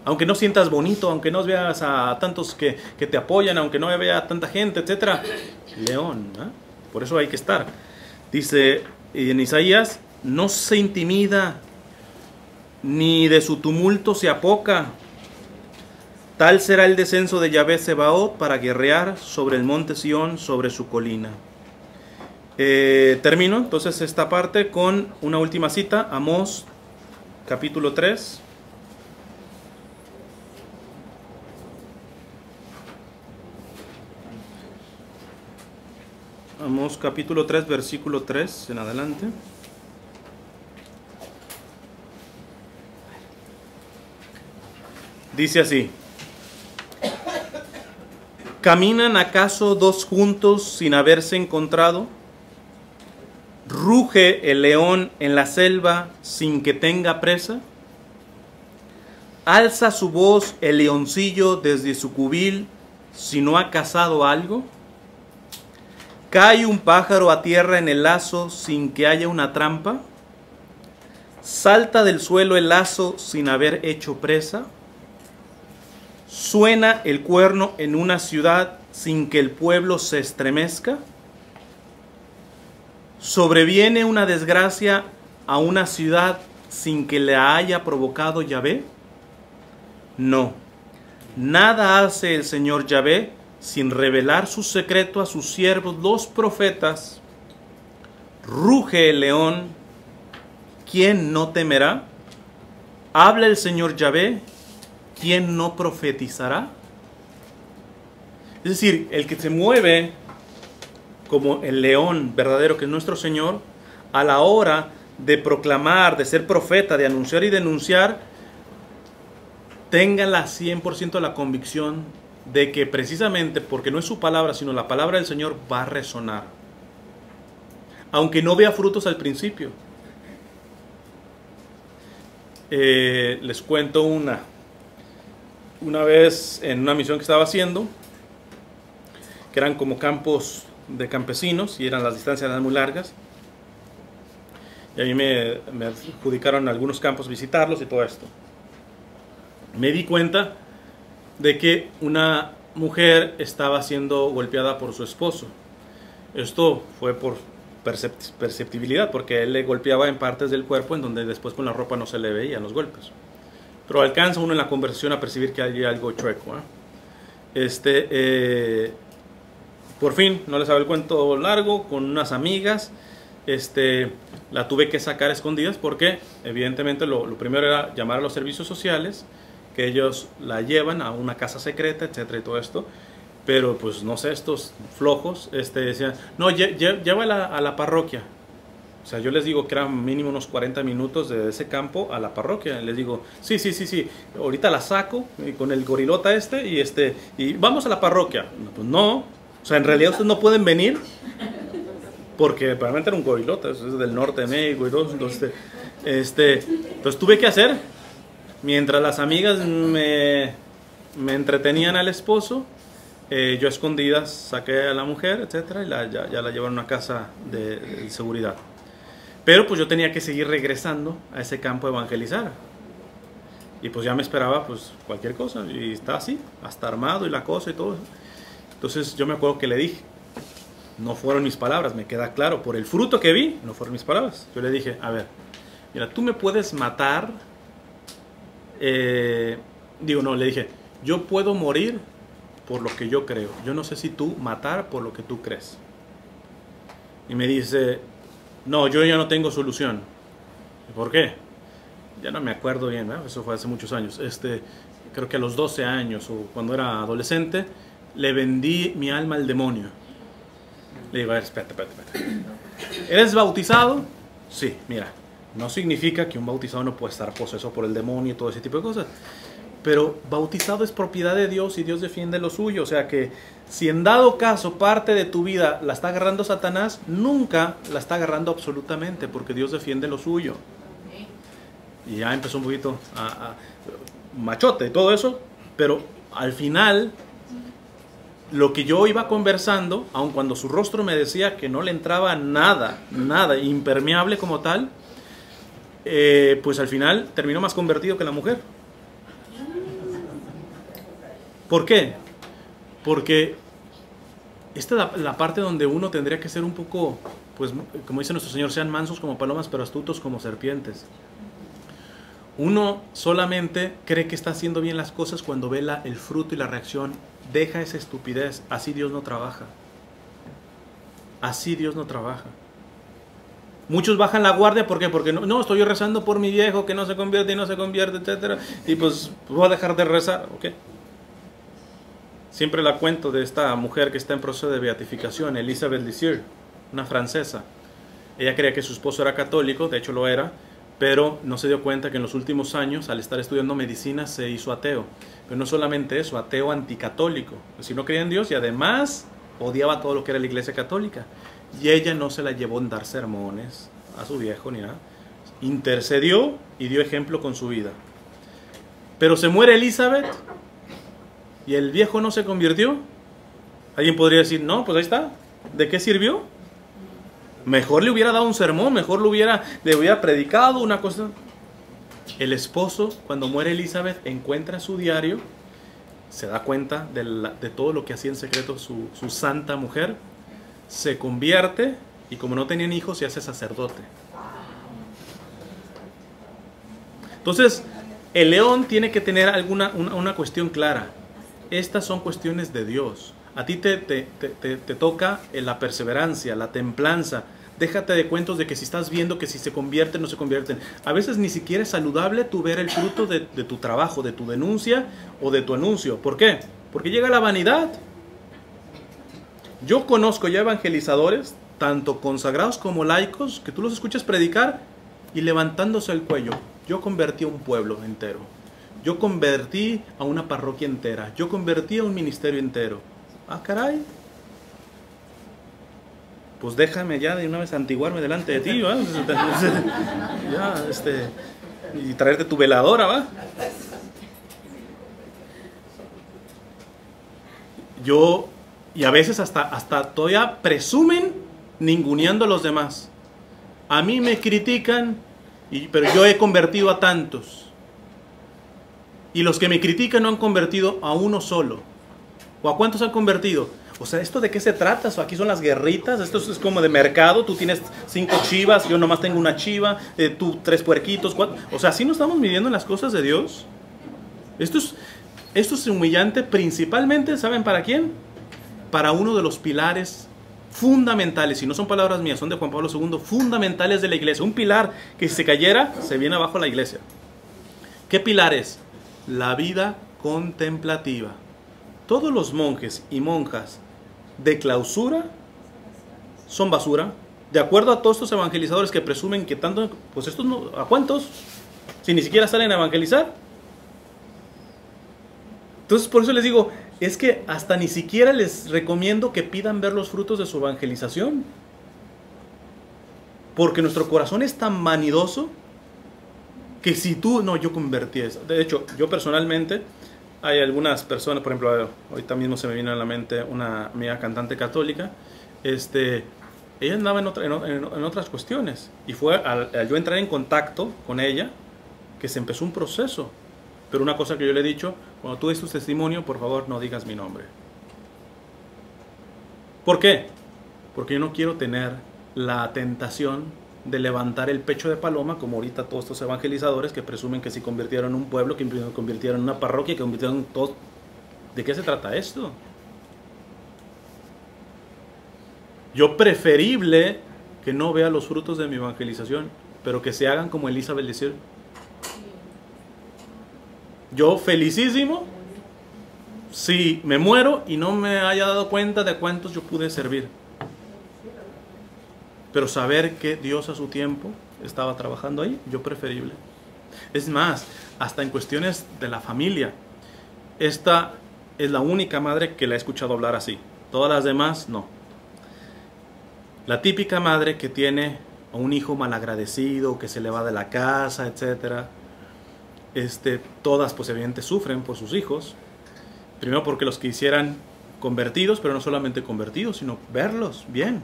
Aunque no sientas bonito, aunque no veas a tantos que te apoyan, aunque no vea a tanta gente, etc. León, ¿eh? Por eso hay que estar. Dice en Isaías, no se intimida, ni de su tumulto se apoca. Tal será el descenso de Yahvé Sebaot para guerrear sobre el monte Sión, sobre su colina. Termino entonces esta parte con una última cita, Amós capítulo 3. Amós capítulo 3, versículo 3 en adelante. Dice así: ¿caminan acaso dos juntos sin haberse encontrado? ¿Ruge el león en la selva sin que tenga presa? ¿Alza su voz el leoncillo desde su cubil si no ha cazado algo? ¿Cae un pájaro a tierra en el lazo sin que haya una trampa? ¿Salta del suelo el lazo sin haber hecho presa? ¿Suena el cuerno en una ciudad sin que el pueblo se estremezca? ¿Sobreviene una desgracia a una ciudad sin que la haya provocado Yahvé? No, nada hace el Señor Yahvé sin revelar su secreto a sus siervos los profetas. Ruge el león, ¿quién no temerá? Habla el Señor Yahvé, ¿quién no profetizará? Es decir, el que se mueve como el león verdadero que es nuestro Señor, a la hora de proclamar, de ser profeta, de anunciar y denunciar, tengan la 100% la convicción de que precisamente porque no es su palabra, sino la palabra del Señor va a resonar. Aunque no vea frutos al principio. Les cuento una vez en una misión que estaba haciendo, que eran como campos de campesinos y las distancias eran muy largas, y a mí me adjudicaron algunos campos visitarlos y todo esto. Me di cuenta de que una mujer estaba siendo golpeada por su esposo. Esto fue por perceptibilidad, porque él le golpeaba en partes del cuerpo en donde después con la ropa no se le veían los golpes. Pero alcanza uno en la conversación a percibir que hay algo chueco, ¿eh? Por fin, no les hago el cuento largo, con unas amigas, la tuve que sacar a escondidas porque evidentemente lo primero era llamar a los servicios sociales, que ellos la llevan a una casa secreta, etcétera, y todo esto. Pero pues no sé, estos flojos decían, no, llévala a la parroquia. O sea, yo les digo que eran mínimo unos 40 minutos de ese campo a la parroquia. Les digo, sí, ahorita la saco con el gorilota y vamos a la parroquia. No, pues no, o sea, en realidad ustedes no pueden venir porque probablemente era un gorilota, eso es del norte de México y todo. Entonces tuve que hacer, mientras las amigas me entretenían al esposo, yo a escondidas saqué a la mujer, etcétera, y ya la llevaron a una casa de seguridad. Pero pues yo tenía que seguir regresando a ese campo a evangelizar. Y pues ya me esperaba pues cualquier cosa. Y está así, hasta armado y la cosa y todo. Entonces yo me acuerdo que le dije, No fueron mis palabras, me queda claro. Por el fruto que vi, no fueron mis palabras. Yo le dije, a ver, mira, tú me puedes matar. Le dije, yo puedo morir por lo que yo creo. Yo no sé si tú matar por lo que tú crees. Y me dice, no, yo ya no tengo solución. ¿Por qué? Ya no me acuerdo bien, ¿no? Eso fue hace muchos años. Creo que a los 12 años o cuando era adolescente, le vendí mi alma al demonio. Le digo, a ver, espérate. ¿Eres bautizado? Sí, mira, no significa que un bautizado no puede estar poseso por el demonio y todo ese tipo de cosas. Pero bautizado es propiedad de Dios y Dios defiende lo suyo. O sea que si en dado caso parte de tu vida la está agarrando Satanás, nunca la está agarrando absolutamente porque Dios defiende lo suyo. Y ya empezó un poquito a machote y todo eso, pero al final lo que yo iba conversando, aun cuando su rostro me decía que no le entraba nada, impermeable como tal, pues al final terminó más convertido que la mujer. ¿Por qué? Porque esta es la parte donde uno tendría que ser un poco, pues como dice nuestro Señor, sean mansos como palomas, pero astutos como serpientes. Uno solamente cree que está haciendo bien las cosas cuando ve el fruto y la reacción. Deja esa estupidez. Así Dios no trabaja. Así Dios no trabaja. Muchos bajan la guardia, ¿por qué? Porque no estoy yo rezando por mi viejo que no se convierte y no se convierte, etcétera. Y pues voy a dejar de rezar, ¿ok? Siempre la cuento de esta mujer que está en proceso de beatificación, Elizabeth Lisieux, una francesa. Ella creía que su esposo era católico, de hecho lo era, pero no se dio cuenta que en los últimos años, al estar estudiando medicina, se hizo ateo. Pero no solamente eso, ateo anticatólico. Si no creía en Dios y además odiaba todo lo que era la iglesia católica. Y ella no se la llevó en dar sermones a su viejo ni nada. Intercedió y dio ejemplo con su vida. Pero se muere Elizabeth y el viejo no se convirtió. Alguien podría decir, no, pues ahí está. ¿De qué sirvió? Mejor le hubiera dado un sermón, mejor le hubiera predicado una cosa. El esposo, cuando muere Elizabeth, encuentra su diario, se da cuenta de todo lo que hacía en secreto su santa mujer, se convierte y como no tenían hijos, se hace sacerdote. Entonces, el león tiene que tener una cuestión clara. Estas son cuestiones de Dios. A ti te toca la perseverancia, la templanza. Déjate de cuentos de que si estás viendo que si se convierten o no se convierten. A veces ni siquiera es saludable tú ver el fruto de tu trabajo, de tu denuncia o de tu anuncio. ¿Por qué? Porque llega la vanidad. Yo conozco ya evangelizadores, tanto consagrados como laicos, que tú los escuchas predicar y levantándose el cuello. Yo convertí a un pueblo entero. Yo convertí a una parroquia entera. Yo convertí a un ministerio entero. Ah, caray. Pues déjame ya de una vez antiguarme delante de ti, ¿va? Ya, y traerte tu veladora, ¿va? Y a veces hasta todavía presumen ninguneando a los demás. A mí me critican, pero yo he convertido a tantos. Y los que me critican no han convertido a uno solo. ¿O a cuántos han convertido? O sea, ¿esto de qué se trata? Aquí son las guerritas, esto es como de mercado, tú tienes 5 chivas, yo nomás tengo una chiva, tú 3 puerquitos, 4. O sea, ¿así no estamos midiendo en las cosas de Dios? Esto es humillante principalmente, ¿saben para quién? Para uno de los pilares fundamentales, y no son palabras mías, son de Juan Pablo II, fundamentales de la iglesia. Un pilar que si se cayera, se viene abajo la iglesia. ¿Qué pilar es? La vida contemplativa. Todos los monjes y monjas de clausura son basura. De acuerdo a todos estos evangelizadores que presumen que tanto, pues estos no, ¿a cuántos? Si ni siquiera salen a evangelizar. Entonces por eso les digo, es que hasta ni siquiera les recomiendo que pidan ver los frutos de su evangelización. Porque nuestro corazón es tan vanidoso que si tú, no, yo convertí eso. De hecho, yo personalmente, hay algunas personas, por ejemplo, ahorita mismo se me viene a la mente una amiga cantante católica, ella andaba en otras cuestiones, y fue al yo entrar en contacto con ella que se empezó un proceso. Pero una cosa que yo le he dicho, cuando tú des tu testimonio, por favor no digas mi nombre. ¿Por qué? porque yo no quiero tener la tentación de levantar el pecho de paloma, como ahorita todos estos evangelizadores que presumen que si convirtieron un pueblo, que convirtieron una parroquia, que convirtieron todo. ¿De qué se trata esto? Yo preferible que no vea los frutos de mi evangelización, pero que se hagan como Elizabeth decía. Yo felicísimo si me muero y no me haya dado cuenta de cuántos yo pude servir. Pero saber que Dios a su tiempo estaba trabajando ahí, yo preferible. Es más, hasta en cuestiones de la familia. Esta es la única madre que la he escuchado hablar así. Todas las demás, no. La típica madre que tiene a un hijo malagradecido, que se le va de la casa, etc. Todas pues evidentemente sufren por sus hijos. Primero porque los quisieran convertidos, pero no solamente convertidos, sino verlos bien.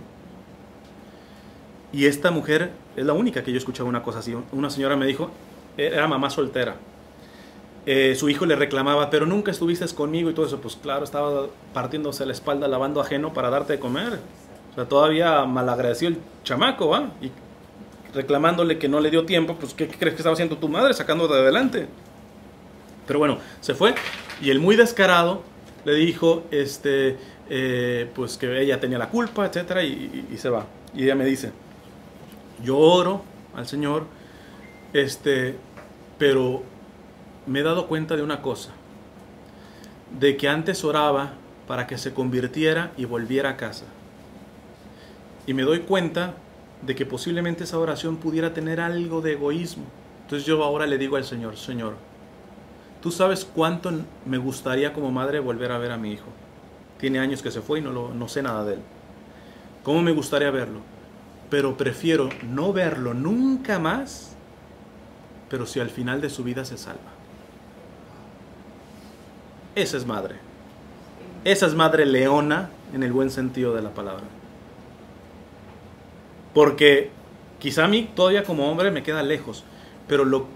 Y esta mujer es la única que yo escuchaba una cosa así. Una señora me dijo, era mamá soltera. Su hijo le reclamaba, pero nunca estuviste conmigo y todo eso. Pues claro, estaba partiéndose la espalda lavando ajeno para darte de comer. O sea, todavía malagradecido el chamaco, ¿va? Y reclamándole que no le dio tiempo, pues ¿qué crees que estaba haciendo tu madre? Sacando de adelante. Pero bueno, se fue. Y el muy descarado le dijo, pues que ella tenía la culpa, etcétera, y se va. Y ella me dice, yo oro al Señor, pero me he dado cuenta de una cosa, de que antes oraba para que se convirtiera y volviera a casa. Y me doy cuenta de que posiblemente esa oración pudiera tener algo de egoísmo. Entonces yo ahora le digo al Señor, Señor, tú sabes cuánto me gustaría como madre volver a ver a mi hijo. Tiene años que se fue y no sé nada de él. ¿Cómo me gustaría verlo? Pero prefiero no verlo nunca más, pero si al final de su vida se salva. Esa es madre. Esa es madre leona en el buen sentido de la palabra. Porque quizá a mí todavía como hombre me queda lejos, pero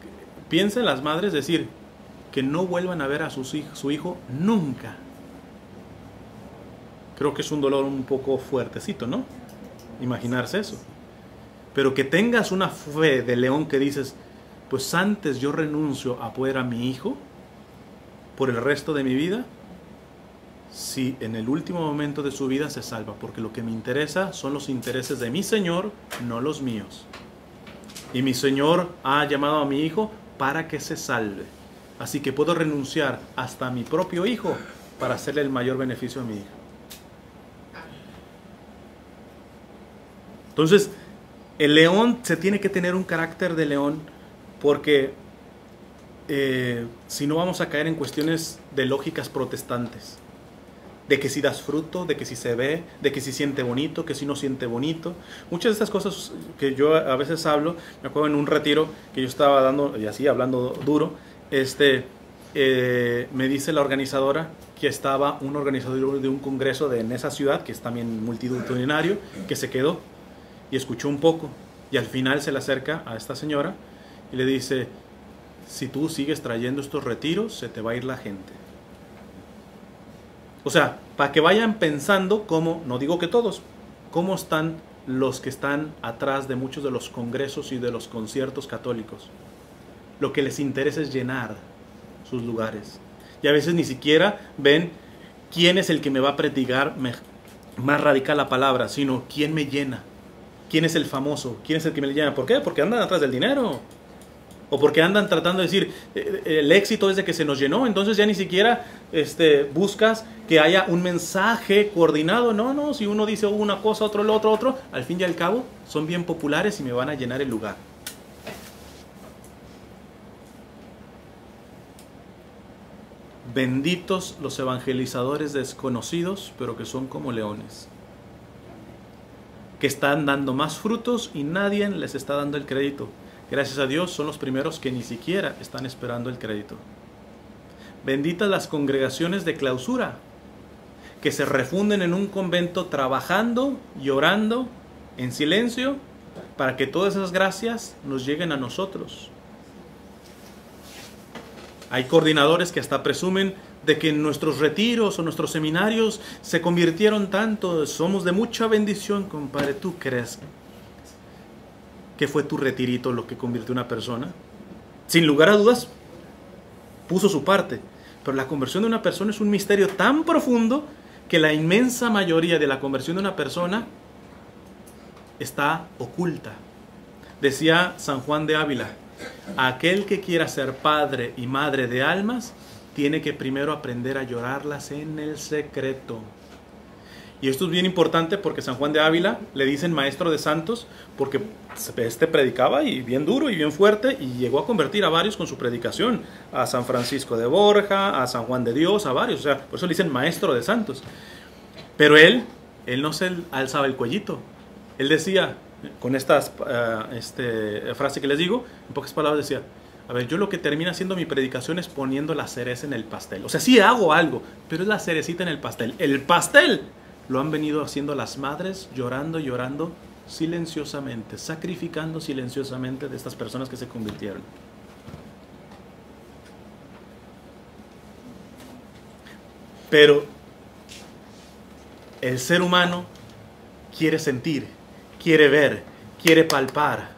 piensa en las madres decir que no vuelvan a ver a su hijo nunca. Creo que es un dolor un poco fuertecito, ¿no? Imaginarse eso. Pero que tengas una fe de león que dices, pues antes yo renuncio a poder a mi hijo por el resto de mi vida, si en el último momento de su vida se salva, porque lo que me interesa son los intereses de mi Señor, no los míos. Y mi Señor ha llamado a mi hijo para que se salve. Así que puedo renunciar hasta a mi propio hijo para hacerle el mayor beneficio a mi hijo. Entonces, el león se tiene que tener un carácter de león porque si no vamos a caer en cuestiones de lógicas protestantes. De que si das fruto, de que si se ve, de que si siente bonito, que si no siente bonito. Muchas de estas cosas que yo a veces hablo, me acuerdo en un retiro que yo estaba dando, y así hablando duro, me dice la organizadora que estaba un organizador de un congreso en esa ciudad, que es también multitudinario, que se quedó y escuchó un poco. Y al final se le acerca a esta señora y le dice, si tú sigues trayendo estos retiros, se te va a ir la gente. O sea, para que vayan pensando cómo, no digo que todos, cómo están los que están atrás de muchos de los congresos y de los conciertos católicos. Lo que les interesa es llenar sus lugares. Y a veces ni siquiera ven quién es el que me va a predicar más radical la palabra, sino quién me llena. ¿Quién es el famoso? ¿Quién es el que me llena? ¿Por qué? Porque andan atrás del dinero. O porque andan tratando de decir, el éxito es de que se nos llenó, entonces ya ni siquiera buscas que haya un mensaje coordinado. No, si uno dice una cosa, otro, otro, al fin y al cabo son bien populares y me van a llenar el lugar. Benditos los evangelizadores desconocidos, pero que son como leones, que están dando más frutos y nadie les está dando el crédito. Gracias a Dios son los primeros que ni siquiera están esperando el crédito. Benditas las congregaciones de clausura, que se refunden en un convento trabajando y orando en silencio para que todas esas gracias nos lleguen a nosotros. Hay coordinadores que hasta presumen de que nuestros retiros o nuestros seminarios se convirtieron tanto, somos de mucha bendición, compadre. ¿Tú crees que fue tu retirito lo que convirtió a una persona? Sin lugar a dudas, puso su parte. Pero la conversión de una persona es un misterio tan profundo que la inmensa mayoría de la conversión de una persona está oculta. Decía San Juan de Ávila, aquel que quiera ser padre y madre de almas, tiene que primero aprender a llorarlas en el secreto. Y esto es bien importante porque San Juan de Ávila le dicen maestro de santos porque este predicaba y bien duro y bien fuerte y llegó a convertir a varios con su predicación. A San Francisco de Borja, a San Juan de Dios, a varios. O sea, por eso le dicen maestro de santos. Pero él no se alzaba el cuellito. Él decía, con esta frase que les digo, en pocas palabras decía, a ver, yo lo que termina haciendo mi predicación es poniendo la cereza en el pastel. O sea, sí hago algo, pero es la cerecita en el pastel. El pastel lo han venido haciendo las madres, llorando, llorando silenciosamente, sacrificando silenciosamente de estas personas que se convirtieron. Pero el ser humano quiere sentir, quiere ver, quiere palpar,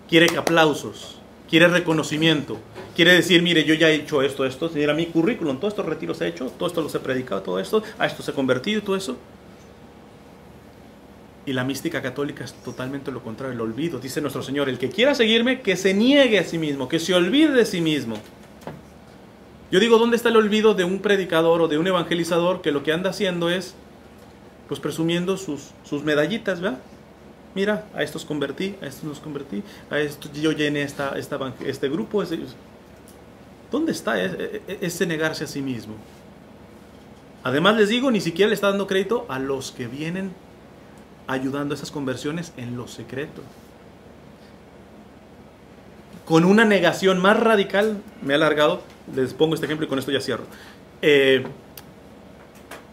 quiere aplausos, quiere reconocimiento, quiere decir, mire, yo ya he hecho esto, mira mi currículum, todos estos retiros he hecho, todo esto los he predicado, todo esto, a esto se ha convertido, todo eso. Y la mística católica es totalmente lo contrario, el olvido. Dice nuestro Señor, el que quiera seguirme, que se niegue a sí mismo, que se olvide de sí mismo. Yo digo, ¿dónde está el olvido de un predicador o de un evangelizador que lo que anda haciendo es, pues, presumiendo sus medallitas, ¿verdad? Mira, a estos convertí, a estos nos convertí, a estos yo llené este grupo. ¿Dónde está ese negarse a sí mismo? Además les digo, ni siquiera le está dando crédito a los que vienen ayudando a esas conversiones en lo secreto. Con una negación más radical, me he alargado, les pongo este ejemplo y con esto ya cierro.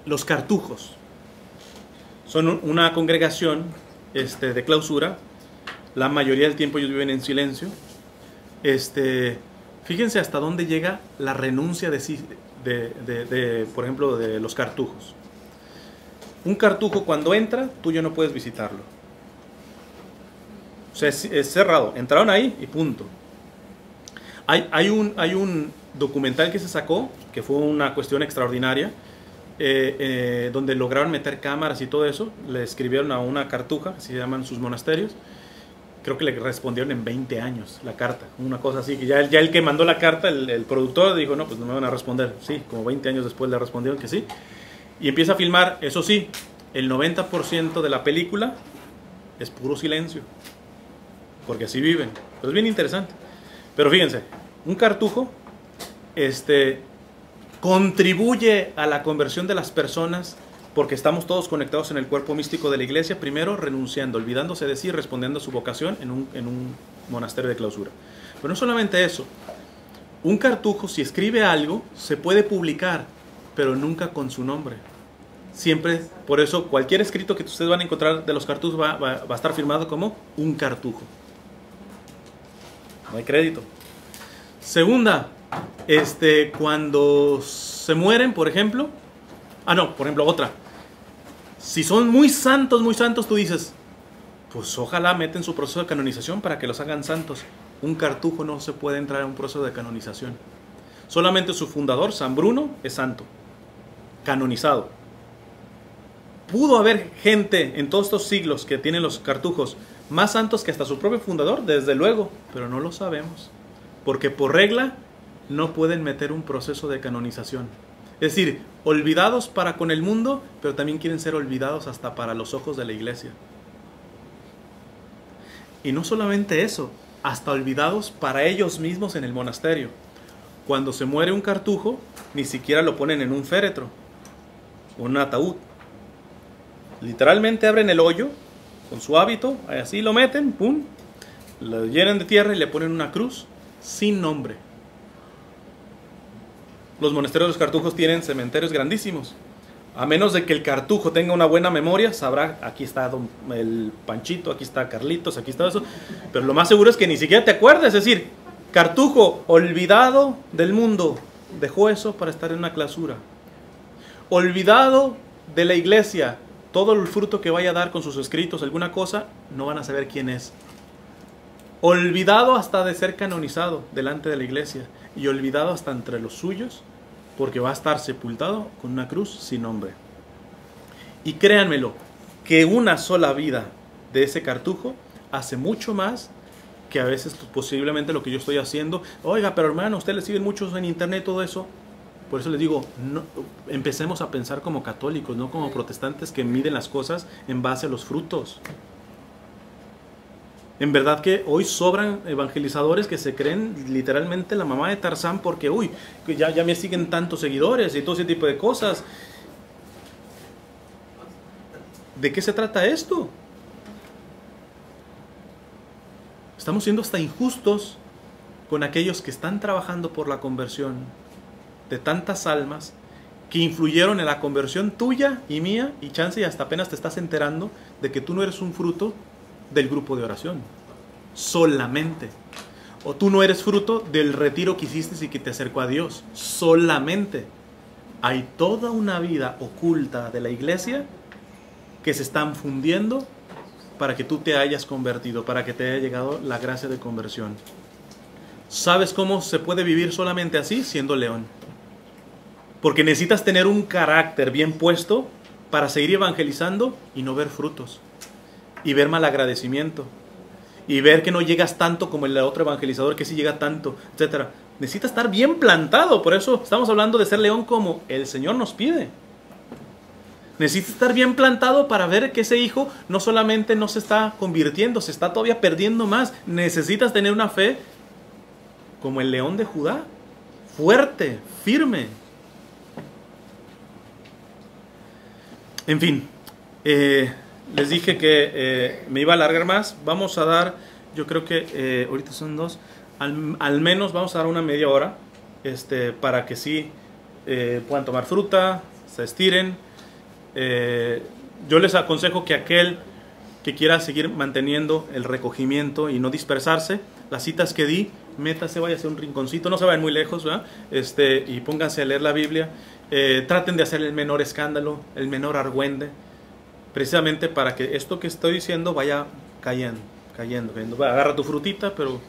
Los cartujos son una congregación de clausura. La mayoría del tiempo ellos viven en silencio. Fíjense hasta dónde llega la renuncia por ejemplo, de los cartujos. Un cartujo cuando entra, tú ya no puedes visitarlo. O sea, es cerrado. Entraron ahí y punto. Hay un documental que se sacó, que fue una cuestión extraordinaria, donde lograron meter cámaras y todo eso. Le escribieron a una cartuja, se llaman sus monasterios. Creo que le respondieron en 20 años la carta, una cosa así. Que ya el que mandó la carta, el productor, dijo, no, pues no me van a responder. Sí, como 20 años después le respondieron que sí. Y empieza a filmar, eso sí, el 90% de la película es puro silencio, porque así viven. Pero es bien interesante. Pero fíjense, un cartujo contribuye a la conversión de las personas porque estamos todos conectados en el cuerpo místico de la iglesia, primero renunciando, olvidándose de sí, respondiendo a su vocación en un monasterio de clausura. Pero no solamente eso, un cartujo, si escribe algo, se puede publicar, pero nunca con su nombre. Siempre, por eso, cualquier escrito que ustedes van a encontrar de los cartujos va a estar firmado como un cartujo. No hay crédito. Segunda, cuando se mueren, por ejemplo, otra. Si son muy santos, tú dices, pues ojalá meten su proceso de canonización para que los hagan santos. Un cartujo no se puede entrar en un proceso de canonización. Solamente su fundador, San Bruno, es santo, canonizado. Pudo haber gente en todos estos siglos que tienen los cartujos más santos que hasta su propio fundador, desde luego, pero no lo sabemos, porque por regla no pueden meter un proceso de canonización. Es decir, olvidados para con el mundo, pero también quieren ser olvidados hasta para los ojos de la iglesia. Y no solamente eso, hasta olvidados para ellos mismos en el monasterio. Cuando se muere un cartujo, ni siquiera lo ponen en un féretro, un ataúd. Literalmente abren el hoyo con su hábito, así lo meten, pum, lo llenan de tierra y le ponen una cruz sin nombre. Los monasterios de los cartujos tienen cementerios grandísimos. A menos de que el cartujo tenga una buena memoria, sabrá, aquí está el Panchito, aquí está Carlitos, aquí está eso. Pero lo más seguro es que ni siquiera te acuerdes. Es decir, Cartujo, olvidado del mundo, dejó eso para estar en una clausura. Olvidado de la iglesia, todo el fruto que vaya a dar con sus escritos, alguna cosa, no van a saber quién es. Olvidado hasta de ser canonizado delante de la iglesia y olvidado hasta entre los suyos, porque va a estar sepultado con una cruz sin nombre. Y créanmelo, que una sola vida de ese cartujo hace mucho más que a veces posiblemente lo que yo estoy haciendo. Oiga, pero hermano, usted le siguen muchos en internet, todo eso. Por eso les digo, no, empecemos a pensar como católicos, no como protestantes que miden las cosas en base a los frutos. En verdad que hoy sobran evangelizadores que se creen literalmente la mamá de Tarzán porque, uy, ya me siguen tantos seguidores y todo ese tipo de cosas. ¿De qué se trata esto? Estamos siendo hasta injustos con aquellos que están trabajando por la conversión de tantas almas que influyeron en la conversión tuya y mía, y chance y hasta apenas te estás enterando de que tú no eres un fruto del grupo de oración, solamente. O tú no eres fruto del retiro que hiciste y que te acercó a Dios, solamente. Hay toda una vida oculta de la iglesia que se están fundiendo para que tú te hayas convertido, para que te haya llegado la gracia de conversión. ¿Sabes cómo se puede vivir solamente así? Siendo león. Porque necesitas tener un carácter bien puesto para seguir evangelizando y no ver frutos. Y ver malagradecimiento. Y ver que no llegas tanto como el otro evangelizador que sí llega tanto, etc. Necesitas estar bien plantado. Por eso estamos hablando de ser león como el Señor nos pide. Necesitas estar bien plantado para ver que ese hijo no solamente no se está convirtiendo, se está todavía perdiendo más. Necesitas tener una fe como el león de Judá. Fuerte, firme. En fin, les dije que me iba a alargar más. Vamos a dar, yo creo que ahorita son 2, al menos vamos a dar una media hora para que sí puedan tomar fruta, se estiren. Yo les aconsejo que aquel que quiera seguir manteniendo el recogimiento y no dispersarse, las citas que di, métase, vaya a hacer un rinconcito, no se vayan muy lejos, ¿verdad? Y pónganse a leer la Biblia. Traten de hacer el menor escándalo, el menor argüende, precisamente para que esto que estoy diciendo vaya cayendo. Agarra tu frutita, pero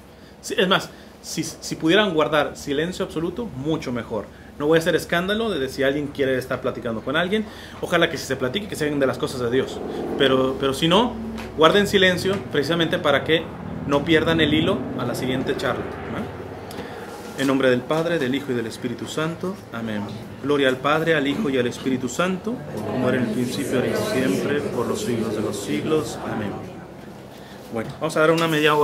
es más, si pudieran guardar silencio absoluto, mucho mejor. No voy a hacer escándalo de si alguien quiere estar platicando con alguien. Ojalá que si se platique, que se hagan de las cosas de Dios. Pero si no, guarden silencio precisamente para que no pierdan el hilo a la siguiente charla, ¿no? En nombre del Padre, del Hijo y del Espíritu Santo. Amén. Gloria al Padre, al Hijo y al Espíritu Santo, como era en el principio, ahora y siempre, por los siglos de los siglos. Amén. Bueno, vamos a dar una media hora.